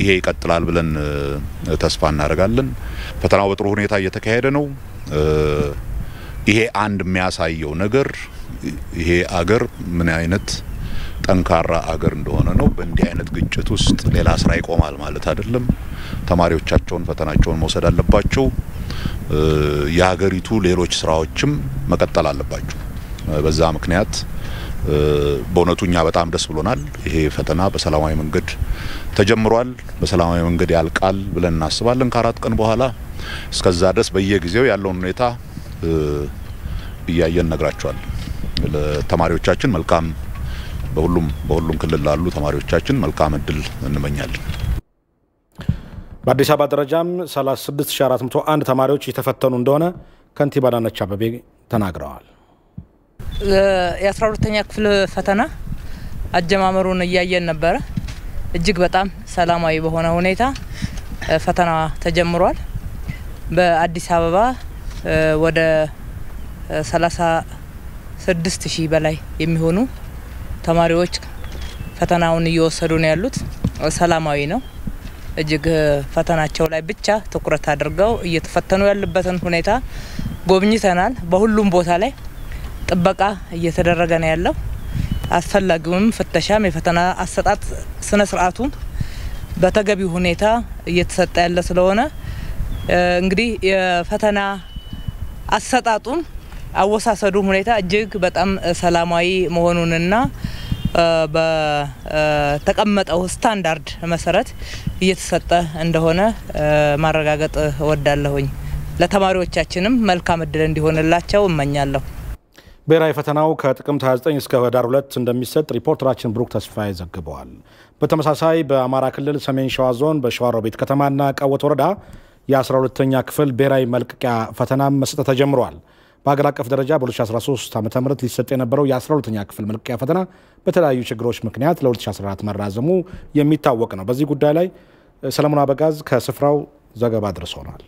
ይሄ ይቀጥላል ብለን ተስፋ እናደርጋለን። ፈተናው በጥሩ ሁኔታ እየተካሄደ ነው። ይሄ አንድ የሚያሳየው ነገር ይሄ አገር ምን አይነት ጠንካራ አገር እንደሆነ ነው። በእንዲህ አይነት ግጭት ውስጥ ሌላ ስራ ይቆማል ማለት አይደለም። ተማሪዎቻቸውን ፈተናቸውን መውሰድ አለባቸው። የሀገሪቱ ሌሎች ስራዎችም መቀጠል አለባቸው። በዛ ምክንያት በእውነቱኛ በጣም ደስ ብሎናል። ይሄ ፈተና በሰላማዊ መንገድ ተጀምሯል። በሰላማዊ መንገድ ያልቃል ብለን እናስባለን ከ4 ቀን በኋላ። እስከዛ ድረስ በየጊዜው ያለውን ሁኔታ እያየን ነግራቸዋል። ለተማሪዎቻችን መልካም በሁሉም ክልል ላሉ ተማሪዎቻችን መልካም እድል እንመኛለን። በአዲስ አበባ ደረጃም 36401 ተማሪዎች የተፈተኑ እንደሆነ ከንቲባ አዳነች አቤቤ ተናግረዋል። የ12ኛ ክፍል ፈተና አጀማመሩን እያየን ነበር። እጅግ በጣም ሰላማዊ በሆነ ሁኔታ ፈተና ተጀምሯል። በአዲስ አበባ ወደ 36000 በላይ የሚሆኑ ተማሪዎች ፈተናውን እየወሰዱ ነው ያሉት። ሰላማዊ ነው። እጅግ ፈተናቸው ላይ ብቻ ትኩረት አድርገው እየተፈተኑ ያሉበትን ሁኔታ ጎብኝተናል። በሁሉም ቦታ ላይ ጥበቃ እየተደረገ ነው ያለው። አስፈላጊውም ፍተሻም የፈተና አሰጣጥ ስነ ስርዓቱ በተገቢው ሁኔታ እየተሰጠ ያለ ስለሆነ እንግዲህ የፈተና አሰጣጡም አወሳሰዱ ሁኔታ እጅግ በጣም ሰላማዊ መሆኑንና በተቀመጠው ስታንዳርድ መሰረት እየተሰጠ እንደሆነ ማረጋገጥ እወዳለሁኝ። ለተማሪዎቻችንም መልካም እድል እንዲሆንላቸው እመኛለሁ። ብሔራዊ ፈተናው ከጥቅምት 29 እስከ ህዳር 2 እንደሚሰጥ ሪፖርተራችን ብሩክ ተስፋዬ ዘግበዋል። በተመሳሳይ በአማራ ክልል ሰሜን ሸዋ ዞን በሸዋሮቢት ከተማና ቀወት ወረዳ የ12ኛ ክፍል ብሔራዊ መልቀቂያ ፈተና መስጠት ተጀምሯል። በአገር አቀፍ ደረጃ በ2013 ዓ.ም ሊሰጥ የነበረው የ12ኛ ክፍል መልቀቂያ ፈተና በተለያዩ ችግሮች ምክንያት ለ2014 መራዘሙ የሚታወቅ ነው። በዚህ ጉዳይ ላይ ሰለሞን አበጋዝ ከስፍራው ዘገባ አድርሶናል።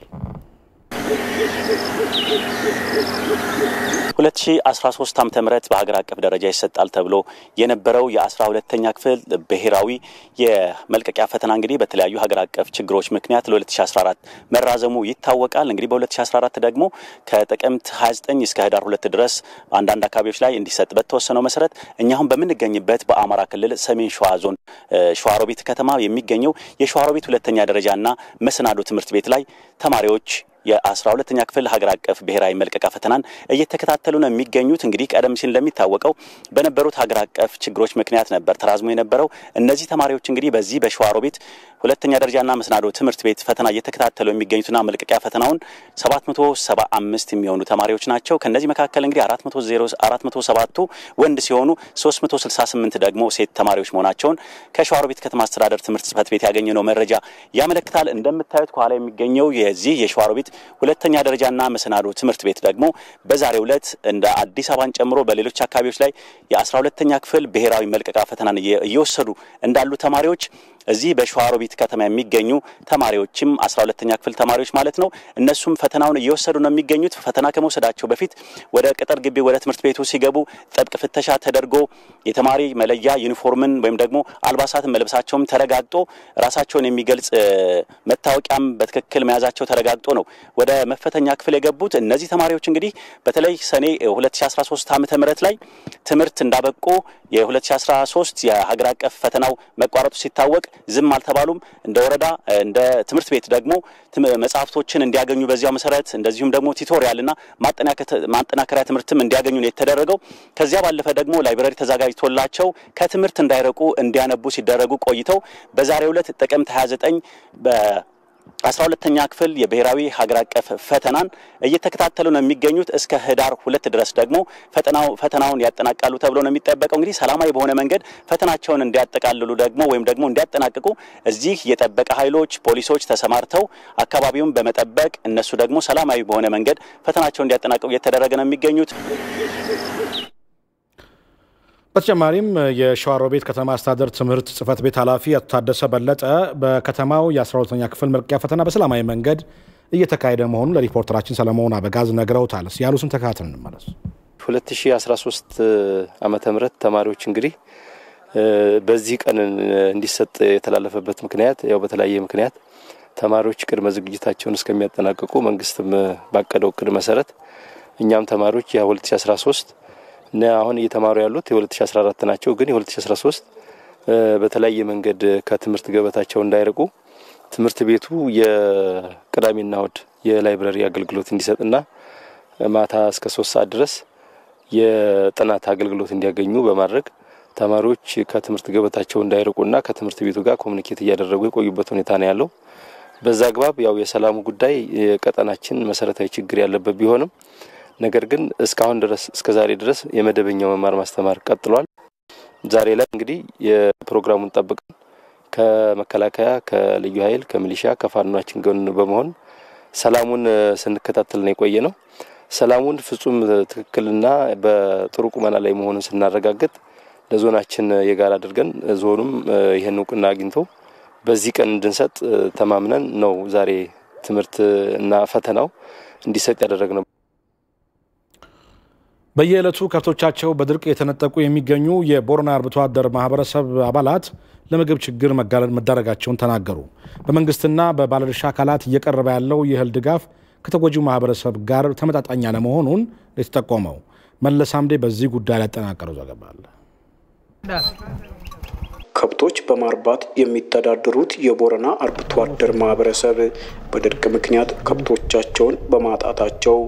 2013 ዓ.ም በሀገር አቀፍ ደረጃ ይሰጣል ተብሎ የነበረው የ12ኛ ክፍል ብሔራዊ የመልቀቂያ ፈተና እንግዲህ በተለያዩ ሀገር አቀፍ ችግሮች ምክንያት ለ2014 መራዘሙ ይታወቃል። እንግዲህ በ2014 ደግሞ ከጥቅምት 29 እስከ ህዳር 2 ድረስ አንዳንድ አካባቢዎች ላይ እንዲሰጥ በተወሰነው መሰረት እኛሁን በምንገኝበት በአማራ ክልል ሰሜን ሸዋ ዞን ሸዋሮቢት ከተማ የሚገኘው የሸዋሮቢት ሁለተኛ ደረጃና መሰናዶ ትምህርት ቤት ላይ ተማሪዎች የ12ኛ ክፍል ሀገር አቀፍ ብሔራዊ መልቀቂያ ፈተናን እየተከታተሉ ነው የሚገኙት። እንግዲህ ቀደም ሲል እንደሚታወቀው በነበሩት ሀገር አቀፍ ችግሮች ምክንያት ነበር ተራዝሞ የነበረው። እነዚህ ተማሪዎች እንግዲህ በዚህ በሸዋሮቢት ሁለተኛ ደረጃና መሰናዶ ትምህርት ቤት ፈተና እየተከታተሉ የሚገኙትና መልቀቂያ ፈተናውን 775 የሚሆኑ ተማሪዎች ናቸው። ከነዚህ መካከል እንግዲህ 407ቱ ወንድ ሲሆኑ 368 ደግሞ ሴት ተማሪዎች መሆናቸውን ከሸዋሮቢት ከተማ አስተዳደር ትምህርት ጽሕፈት ቤት ያገኘነው መረጃ ያመለክታል። እንደምታዩት ከኋላ የሚገኘው የዚህ የሸዋሮቢት ሁለተኛ ደረጃና መሰናዶ ትምህርት ቤት ደግሞ በዛሬው ዕለት እንደ አዲስ አበባን ጨምሮ በሌሎች አካባቢዎች ላይ የ12ኛ ክፍል ብሔራዊ መልቀቂያ ፈተናን እየወሰዱ እንዳሉ ተማሪዎች እዚህ በሸዋሮቢት ከተማ የሚገኙ ተማሪዎችም 12ኛ ክፍል ተማሪዎች ማለት ነው እነሱም ፈተናውን እየወሰዱ ነው የሚገኙት። ፈተና ከመውሰዳቸው በፊት ወደ ቅጥር ግቢ ወደ ትምህርት ቤቱ ሲገቡ ጥብቅ ፍተሻ ተደርጎ የተማሪ መለያ ዩኒፎርምን ወይም ደግሞ አልባሳትን መልበሳቸውም ተረጋግጦ ራሳቸውን የሚገልጽ መታወቂያም በትክክል መያዛቸው ተረጋግጦ ነው ወደ መፈተኛ ክፍል የገቡት። እነዚህ ተማሪዎች እንግዲህ በተለይ ሰኔ 2013 ዓ.ም ላይ ትምህርት እንዳበቁ የ2013 የሀገር አቀፍ ፈተናው መቋረጡ ሲታወቅ ዝም አልተባሉም። እንደ ወረዳ እንደ ትምህርት ቤት ደግሞ መጻፍቶችን እንዲያገኙ በዚያው መሰረት እንደዚሁም ደግሞ ቲቶሪያልና ማጠናከሪያ ትምህርትም እንዲያገኙ ነው የተደረገው። ከዚያ ባለፈ ደግሞ ላይብረሪ ተዘጋጅቶላቸው ከትምህርት እንዳይረቁ እንዲያነቡ ሲደረጉ ቆይተው በዛሬው ዕለት ጥቅምት 29 12ኛ ክፍል የብሔራዊ ሀገር አቀፍ ፈተናን እየተከታተሉ ነው የሚገኙት። እስከ ህዳር 2 ድረስ ደግሞ ፈተናውን ያጠናቃሉ ተብሎ ነው የሚጠበቀው። እንግዲህ ሰላማዊ በሆነ መንገድ ፈተናቸውን እንዲያጠቃልሉ ደግሞ ወይም ደግሞ እንዲያጠናቅቁ እዚህ የጠበቀ ኃይሎች ፖሊሶች ተሰማርተው አካባቢውን በመጠበቅ እነሱ ደግሞ ሰላማዊ በሆነ መንገድ ፈተናቸውን እንዲያጠናቅቁ እየተደረገ ነው የሚገኙት። በተጨማሪም የሸዋሮቢት ከተማ አስተዳደር ትምህርት ጽሕፈት ቤት ኃላፊ አቶ ታደሰ በለጠ በከተማው የ12ኛ ክፍል መልቀቂያ ፈተና በሰላማዊ መንገድ እየተካሄደ መሆኑን ለሪፖርተራችን ሰለሞን አበጋዝ ነግረውታል። ያሉትን ተከታትለን እንመለስ። 2013 ዓመተ ምህረት ተማሪዎች እንግዲህ በዚህ ቀን እንዲሰጥ የተላለፈበት ምክንያት ያው በተለያየ ምክንያት ተማሪዎች ቅድመ ዝግጅታቸውን እስከሚያጠናቅቁ መንግስትም ባቀደው እቅድ መሰረት እኛም ተማሪዎች የ2013 አሁን እየተማሩ ያሉት የ2014 ናቸው። ግን የ2013 በተለያየ መንገድ ከትምህርት ገበታቸው እንዳይርቁ ትምህርት ቤቱ የቅዳሜና እሁድ የላይብረሪ አገልግሎት እንዲሰጥና ማታ እስከ 3 ሰዓት ድረስ የጥናት አገልግሎት እንዲያገኙ በማድረግ ተማሪዎች ከትምህርት ገበታቸው እንዳይርቁና ከትምህርት ቤቱ ጋር ኮሙኒኬት እያደረጉ የቆዩበት ሁኔታ ነው ያለው። በዛ አግባብ ያው የሰላሙ ጉዳይ የቀጠናችን መሰረታዊ ችግር ያለበት ቢሆንም ነገር ግን እስካሁን ድረስ እስከ ዛሬ ድረስ የመደበኛው መማር ማስተማር ቀጥሏል። ዛሬ ላይ እንግዲህ የፕሮግራሙን ጠብቀን ከመከላከያ ከልዩ ኃይል ከሚሊሻ ከፋኖችን ጎን በመሆን ሰላሙን ስንከታተል ነው የቆየ ነው። ሰላሙን ፍጹም ትክክልና በጥሩ ቁመና ላይ መሆኑን ስናረጋግጥ ለዞናችን የጋራ አድርገን ዞኑም ይሄን እውቅና አግኝቶ በዚህ ቀን እንድንሰጥ ተማምነን ነው ዛሬ ትምህርትና ፈተናው እንዲሰጥ ያደረግነው። በየዕለቱ ከብቶቻቸው በድርቅ የተነጠቁ የሚገኙ የቦረና አርብቶ አደር ማህበረሰብ አባላት ለምግብ ችግር መዳረጋቸውን ተናገሩ። በመንግስትና በባለድርሻ አካላት እየቀረበ ያለው የእህል ድጋፍ ከተጎጂው ማህበረሰብ ጋር ተመጣጣኝ አለመሆኑን የተጠቆመው መለስ አምዴ በዚህ ጉዳይ ላይ ያጠናቀረው ዘገባ አለ። ከብቶች በማርባት የሚተዳደሩት የቦረና አርብቶ አደር ማህበረሰብ በድርቅ ምክንያት ከብቶቻቸውን በማጣታቸው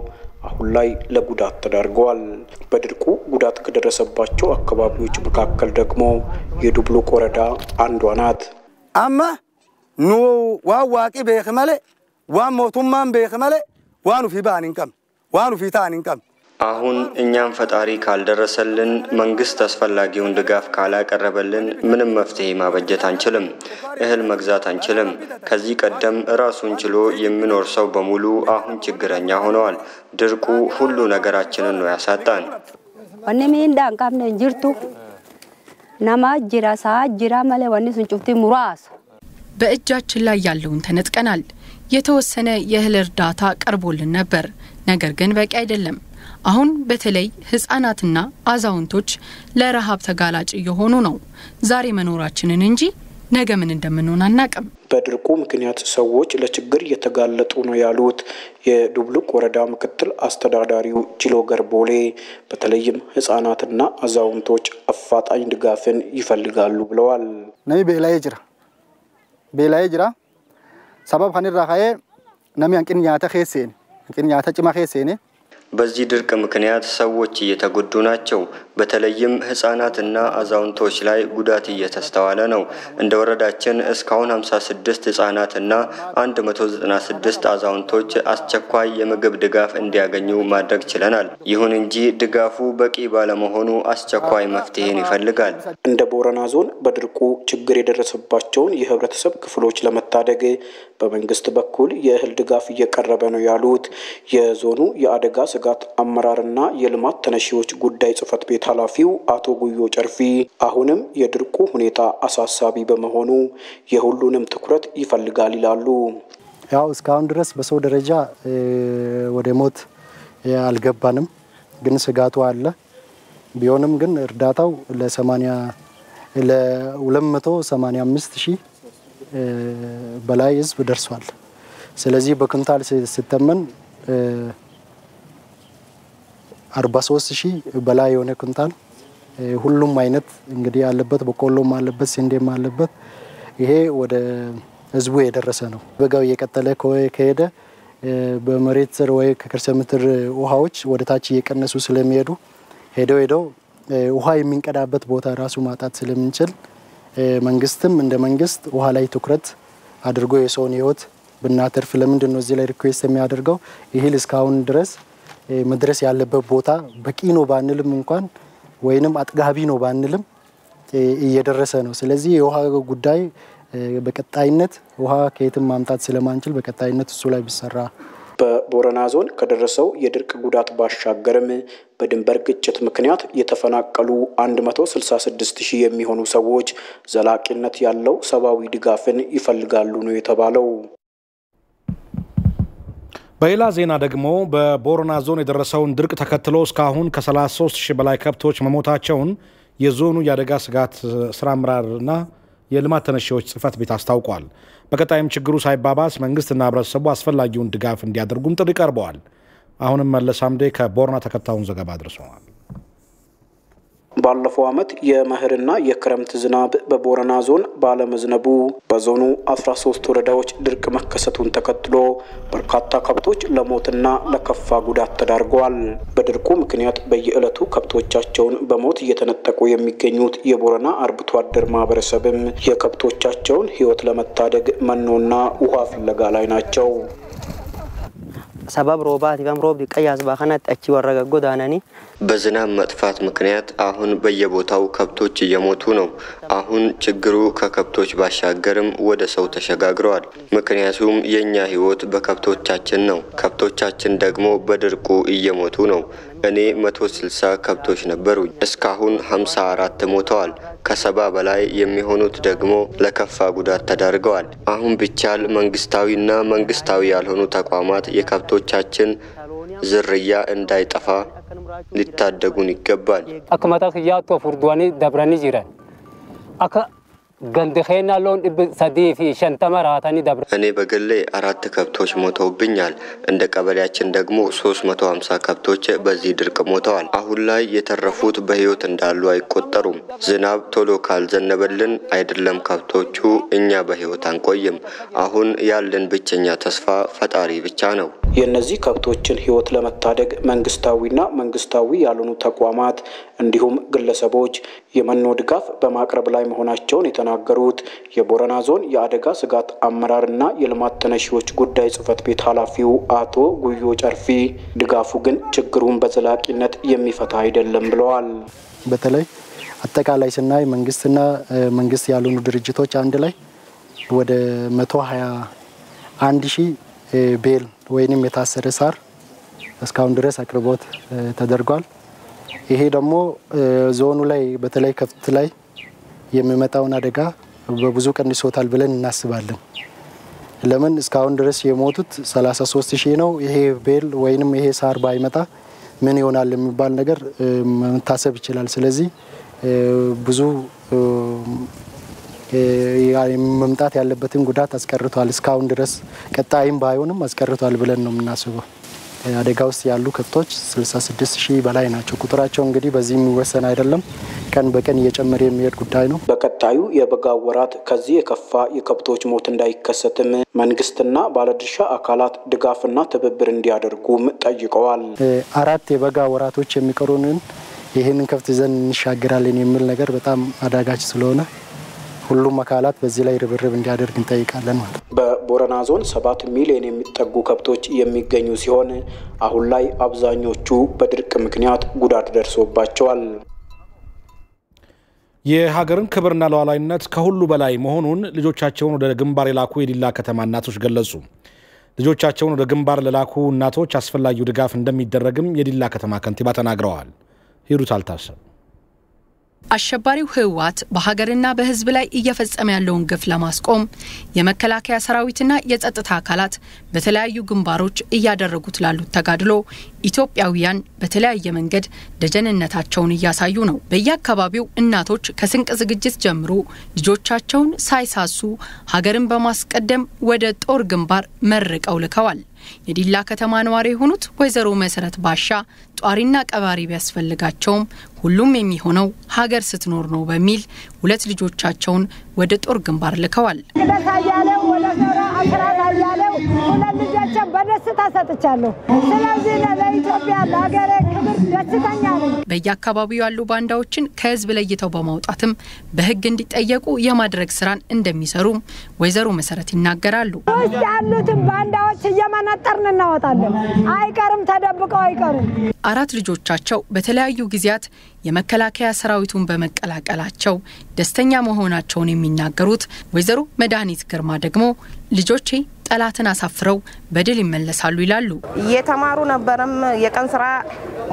አሁን ላይ ለጉዳት ተዳርገዋል። በድርቁ ጉዳት ከደረሰባቸው አካባቢዎች መካከል ደግሞ የዱብሉቅ ወረዳ አንዷ ናት። አማ ኑ ዋዋቂ በከመለ ዋሞቱማን በከመለ ዋኑ ፊባንንቀም ዋኑ ፊታንንቀም አሁን እኛም ፈጣሪ ካልደረሰልን መንግስት አስፈላጊውን ድጋፍ ካላቀረበልን ምንም መፍትሄ ማበጀት አንችልም። እህል መግዛት አንችልም። ከዚህ ቀደም ራሱን ችሎ የሚኖር ሰው በሙሉ አሁን ችግረኛ ሆነዋል። ድርቁ ሁሉ ነገራችንን ነው ያሳጣን። ወንሚን ዳንቃምነ እንጅርቱ ናማ ጅራሳ ጅራ ማለ ወንሱን ጩፍቲ ሙራስ በእጃችን ላይ ያለውን ተነጥቀናል። የተወሰነ የእህል እርዳታ ቀርቦልን ነበር፣ ነገር ግን በቂ አይደለም። አሁን በተለይ ህፃናትና አዛውንቶች ለረሃብ ተጋላጭ የሆኑ ነው። ዛሬ መኖራችንን እንጂ ነገ ምን እንደምንሆን አናቅም። በድርቁ ምክንያት ሰዎች ለችግር እየተጋለጡ ነው ያሉት የዱብሉቅ ወረዳ ምክትል አስተዳዳሪው ጅሎ ገርቦሌ በተለይም ህፃናትና አዛውንቶች አፋጣኝ ድጋፍን ይፈልጋሉ ብለዋል። ነይ ቤላይ ጅራ ሰበብ ኸኒራ ኸየ ነሚ አንቅንያተ ኸሴን አንቅንያተ ጭማ ኸሴኔ በዚህ ድርቅ ምክንያት ሰዎች እየተጎዱ ናቸው። በተለይም ህፃናትና አዛውንቶች ላይ ጉዳት እየተስተዋለ ነው። እንደ ወረዳችን እስካሁን 56 ህፃናትና 196 አዛውንቶች አስቸኳይ የምግብ ድጋፍ እንዲያገኙ ማድረግ ችለናል። ይሁን እንጂ ድጋፉ በቂ ባለመሆኑ አስቸኳይ መፍትሄን ይፈልጋል። እንደ ቦረና ዞን በድርቁ ችግር የደረሰባቸውን የህብረተሰብ ክፍሎች ለመታደግ በመንግስት በኩል የእህል ድጋፍ እየቀረበ ነው ያሉት የዞኑ የአደጋ ስጋት አመራርና የልማት ተነሺዎች ጉዳይ ጽሕፈት ቤት ኃላፊው አቶ ጉዮ ጨርፊ አሁንም የድርቁ ሁኔታ አሳሳቢ በመሆኑ የሁሉንም ትኩረት ይፈልጋል ይላሉ። ያው እስካሁን ድረስ በሰው ደረጃ ወደ ሞት አልገባንም፣ ግን ስጋቱ አለ። ቢሆንም ግን እርዳታው ለ285,000 በላይ ህዝብ ደርሷል። ስለዚህ በኩንታል ሲተመን 43,000 በላይ የሆነ ኩንታል ሁሉም አይነት እንግዲህ ያለበት በቆሎም አለበት ስንዴም አለበት። ይሄ ወደ ህዝቡ የደረሰ ነው። በጋው እየቀጠለ ከሄደ በመሬት ስር ወይ ከከርሰ ምድር ውሃዎች ወደ ታች እየቀነሱ ስለሚሄዱ ሄደው ውሃ የሚንቀዳበት ቦታ ራሱ ማጣት ስለምንችል መንግስትም እንደ መንግስት ውሃ ላይ ትኩረት አድርጎ የሰውን ህይወት ብናተርፍ ለምንድን ነው እዚህ ላይ ሪኩዌስት የሚያደርገው ይሄል እስካሁን ድረስ መድረስ ያለበት ቦታ በቂ ነው ባንልም እንኳን ወይንም አጥጋቢ ነው ባንልም እየደረሰ ነው። ስለዚህ የውሃ ጉዳይ በቀጣይነት ውሃ ከየትም ማምጣት ስለማንችል በቀጣይነት እሱ ላይ ቢሰራ በቦረና ዞን ከደረሰው የድርቅ ጉዳት ባሻገርም በድንበር ግጭት ምክንያት የተፈናቀሉ 166,000 የሚሆኑ ሰዎች ዘላቂነት ያለው ሰብአዊ ድጋፍን ይፈልጋሉ ነው የተባለው። በሌላ ዜና ደግሞ በቦረና ዞን የደረሰውን ድርቅ ተከትሎ እስካሁን ከ33,000 በላይ ከብቶች መሞታቸውን የዞኑ የአደጋ ስጋት ስራ አመራርና የልማት ተነሺዎች ጽህፈት ቤት አስታውቋል። በቀጣይም ችግሩ ሳይባባስ መንግስትና ህብረተሰቡ አስፈላጊውን ድጋፍ እንዲያደርጉም ጥሪ ቀርበዋል። አሁንም መለስ አምዴ ከቦረና ተከታዩን ዘገባ አድርሰዋል። ባለፈው ዓመት የመኸርና የክረምት ዝናብ በቦረና ዞን ባለመዝነቡ በዞኑ 13 ወረዳዎች ድርቅ መከሰቱን ተከትሎ በርካታ ከብቶች ለሞትና ለከፋ ጉዳት ተዳርገዋል። በድርቁ ምክንያት በየዕለቱ ከብቶቻቸውን በሞት እየተነጠቁ የሚገኙት የቦረና አርብቶ አደር ማህበረሰብም የከብቶቻቸውን ህይወት ለመታደግ መኖና ውሃ ፍለጋ ላይ ናቸው። ሰበብ ሮባት ገምሮብ ዲቀያስ ባከናት አቺ ወረገጎ ዳናኒ በዝናብ መጥፋት ምክንያት አሁን በየቦታው ከብቶች እየሞቱ ነው። አሁን ችግሩ ከከብቶች ባሻገርም ወደ ሰው ተሸጋግሯል። ምክንያቱም የኛ ህይወት በከብቶቻችን ነው። ከብቶቻችን ደግሞ በድርቁ እየሞቱ ነው። እኔ 160 ከብቶች ነበሩኝ። እስካሁን 54 ሞተዋል። ከ70 በላይ የሚሆኑት ደግሞ ለከፋ ጉዳት ተዳርገዋል። አሁን ቢቻል መንግስታዊና መንግስታዊ ያልሆኑ ተቋማት የከብቶቻችን ዝርያ እንዳይጠፋ ሊታደጉን ይገባል። አከማታክ ያቶ ፉርዱዋኒ ደብረኒ ጅራን አከ ገንደኸና ሎን ሰዲፊ ሸንተመራታኒ ደብረ እኔ በግሌ 4 ከብቶች ሞተውብኛል። እንደ ቀበሌያችን ደግሞ 350 ከብቶች በዚህ ድርቅ ሞተዋል። አሁን ላይ የተረፉት በህይወት እንዳሉ አይቆጠሩም። ዝናብ ቶሎ ካልዘነበልን አይደለም ከብቶቹ እኛ በህይወት አንቆይም። አሁን ያለን ብቸኛ ተስፋ ፈጣሪ ብቻ ነው። የነዚህ ከብቶችን ህይወት ለመታደግ መንግስታዊና መንግስታዊ ያልሆኑ ተቋማት እንዲሁም ግለሰቦች የመኖ ድጋፍ በማቅረብ ላይ መሆናቸውን የተናገሩት የቦረና ዞን የአደጋ ስጋት አመራርና የልማት ተነሺዎች ጉዳይ ጽህፈት ቤት ኃላፊው አቶ ጉዮ ጨርፊ ድጋፉ ግን ችግሩን በዘላቂነት የሚፈታ አይደለም ብለዋል። በተለይ አጠቃላይ ስናይ መንግስትና መንግስት ያልሆኑ ድርጅቶች አንድ ላይ ወደ 121,000 ቤል ወይንም የታሰረ ሳር እስካሁን ድረስ አቅርቦት ተደርጓል። ይሄ ደግሞ ዞኑ ላይ በተለይ ከብት ላይ የሚመጣውን አደጋ በብዙ ቀንሶታል ብለን እናስባለን። ለምን እስካሁን ድረስ የሞቱት 33,000 ነው። ይሄ ቤል ወይንም ይሄ ሳር ባይመጣ ምን ይሆናል የሚባል ነገር መታሰብ ይችላል። ስለዚህ ብዙ መምጣት ያለበትን ጉዳት አስቀርቷል። እስካሁን ድረስ ቀጣይም ባይሆንም አስቀርቷል ብለን ነው የምናስበው። አደጋ ውስጥ ያሉ ከብቶች 66,000 በላይ ናቸው። ቁጥራቸው እንግዲህ በዚህ የሚወሰን አይደለም፣ ቀን በቀን እየጨመረ የሚሄድ ጉዳይ ነው። በቀጣዩ የበጋ ወራት ከዚህ የከፋ የከብቶች ሞት እንዳይከሰትም መንግስትና ባለድርሻ አካላት ድጋፍና ትብብር እንዲያደርጉም ጠይቀዋል። 4 የበጋ ወራቶች የሚቀሩንን ይህንን ከብት ይዘን እንሻገራለን የሚል ነገር በጣም አዳጋች ስለሆነ ሁሉም አካላት በዚህ ላይ ርብርብ እንዲያደርግ እንጠይቃለን ማለት ነው። በቦረና ዞን 7 ሚሊዮን የሚጠጉ ከብቶች የሚገኙ ሲሆን አሁን ላይ አብዛኞቹ በድርቅ ምክንያት ጉዳት ደርሶባቸዋል። የሀገርን ክብርና ሉዓላዊነት ከሁሉ በላይ መሆኑን ልጆቻቸውን ወደ ግንባር የላኩ የዲላ ከተማ እናቶች ገለጹ። ልጆቻቸውን ወደ ግንባር ለላኩ እናቶች አስፈላጊው ድጋፍ እንደሚደረግም የዲላ ከተማ ከንቲባ ተናግረዋል። ሂሩት አልታሰብ አሸባሪው ህወሓት በሀገርና በህዝብ ላይ እየፈጸመ ያለውን ግፍ ለማስቆም የመከላከያ ሰራዊትና የጸጥታ አካላት በተለያዩ ግንባሮች እያደረጉት ላሉት ተጋድሎ ኢትዮጵያውያን በተለያየ መንገድ ደጀንነታቸውን እያሳዩ ነው። በየአካባቢው እናቶች ከስንቅ ዝግጅት ጀምሮ ልጆቻቸውን ሳይሳሱ ሀገርን በማስቀደም ወደ ጦር ግንባር መርቀው ልከዋል። የዲላ ከተማ ነዋሪ የሆኑት ወይዘሮ መሰረት ባሻ ጧሪና ቀባሪ ቢያስፈልጋቸውም ሁሉም የሚሆነው ሀገር ስትኖር ነው በሚል 2 ልጆቻቸውን ወደ ጦር ግንባር ልከዋል። አያሌው ሁለት ልጆችን በደስታ ሰጥቻለሁ። ስለዚህ ለኢትዮጵያ ለሀገሬ ክብር ደስተኛ ነኝ። በየአካባቢው ያሉ ባንዳዎችን ከህዝብ ለይተው በማውጣትም በህግ እንዲጠየቁ የማድረግ ስራን እንደሚሰሩ ወይዘሮ መሰረት ይናገራሉ። ውስጥ ያሉትን ባንዳዎች እየመነጠርን እናወጣለን። አይቀርም፣ ተደብቀው አይቀሩም። 4 ልጆቻቸው በተለያዩ ጊዜያት የመከላከያ ሰራዊቱን በመቀላቀላቸው ደስተኛ መሆናቸውን የሚናገሩት ወይዘሮ መድኃኒት ግርማ ደግሞ ልጆቼ ጠላትን አሳፍረው በድል ይመለሳሉ ይላሉ። የተማሩ ነበርም የቀን ስራ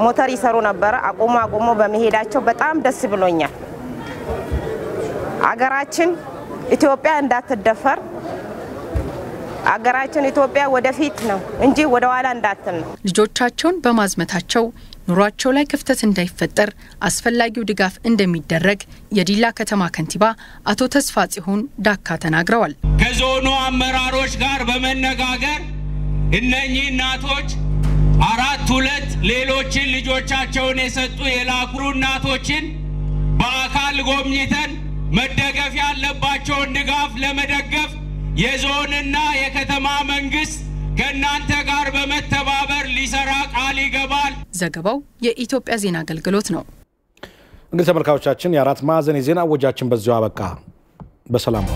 ሞተር ይሰሩ ነበር። አቆሞ በመሄዳቸው በጣም ደስ ብሎኛል። አገራችን ኢትዮጵያ እንዳትደፈር፣ አገራችን ኢትዮጵያ ወደፊት ነው እንጂ ወደ ኋላ እንዳትል ነው። ልጆቻቸውን በማዝመታቸው ኑሯቸው ላይ ክፍተት እንዳይፈጠር አስፈላጊው ድጋፍ እንደሚደረግ የዲላ ከተማ ከንቲባ አቶ ተስፋ ጽሁን ዳካ ተናግረዋል። ከዞኑ አመራሮች ጋር በመነጋገር እነኚህ እናቶች 4 ሌሎችን ልጆቻቸውን የሰጡ የላኩሩ እናቶችን በአካል ጎብኝተን መደገፍ ያለባቸውን ድጋፍ ለመደገፍ የዞንና የከተማ መንግስት ከናንተ ጋር በመተባበር ሊሰራ ቃል ይገባል። ዘገባው የኢትዮጵያ ዜና አገልግሎት ነው። እንግዲህ ተመልካቾቻችን የአራት ማዕዘን የዜና ወጃችን በዚሁ አበቃ። በሰላም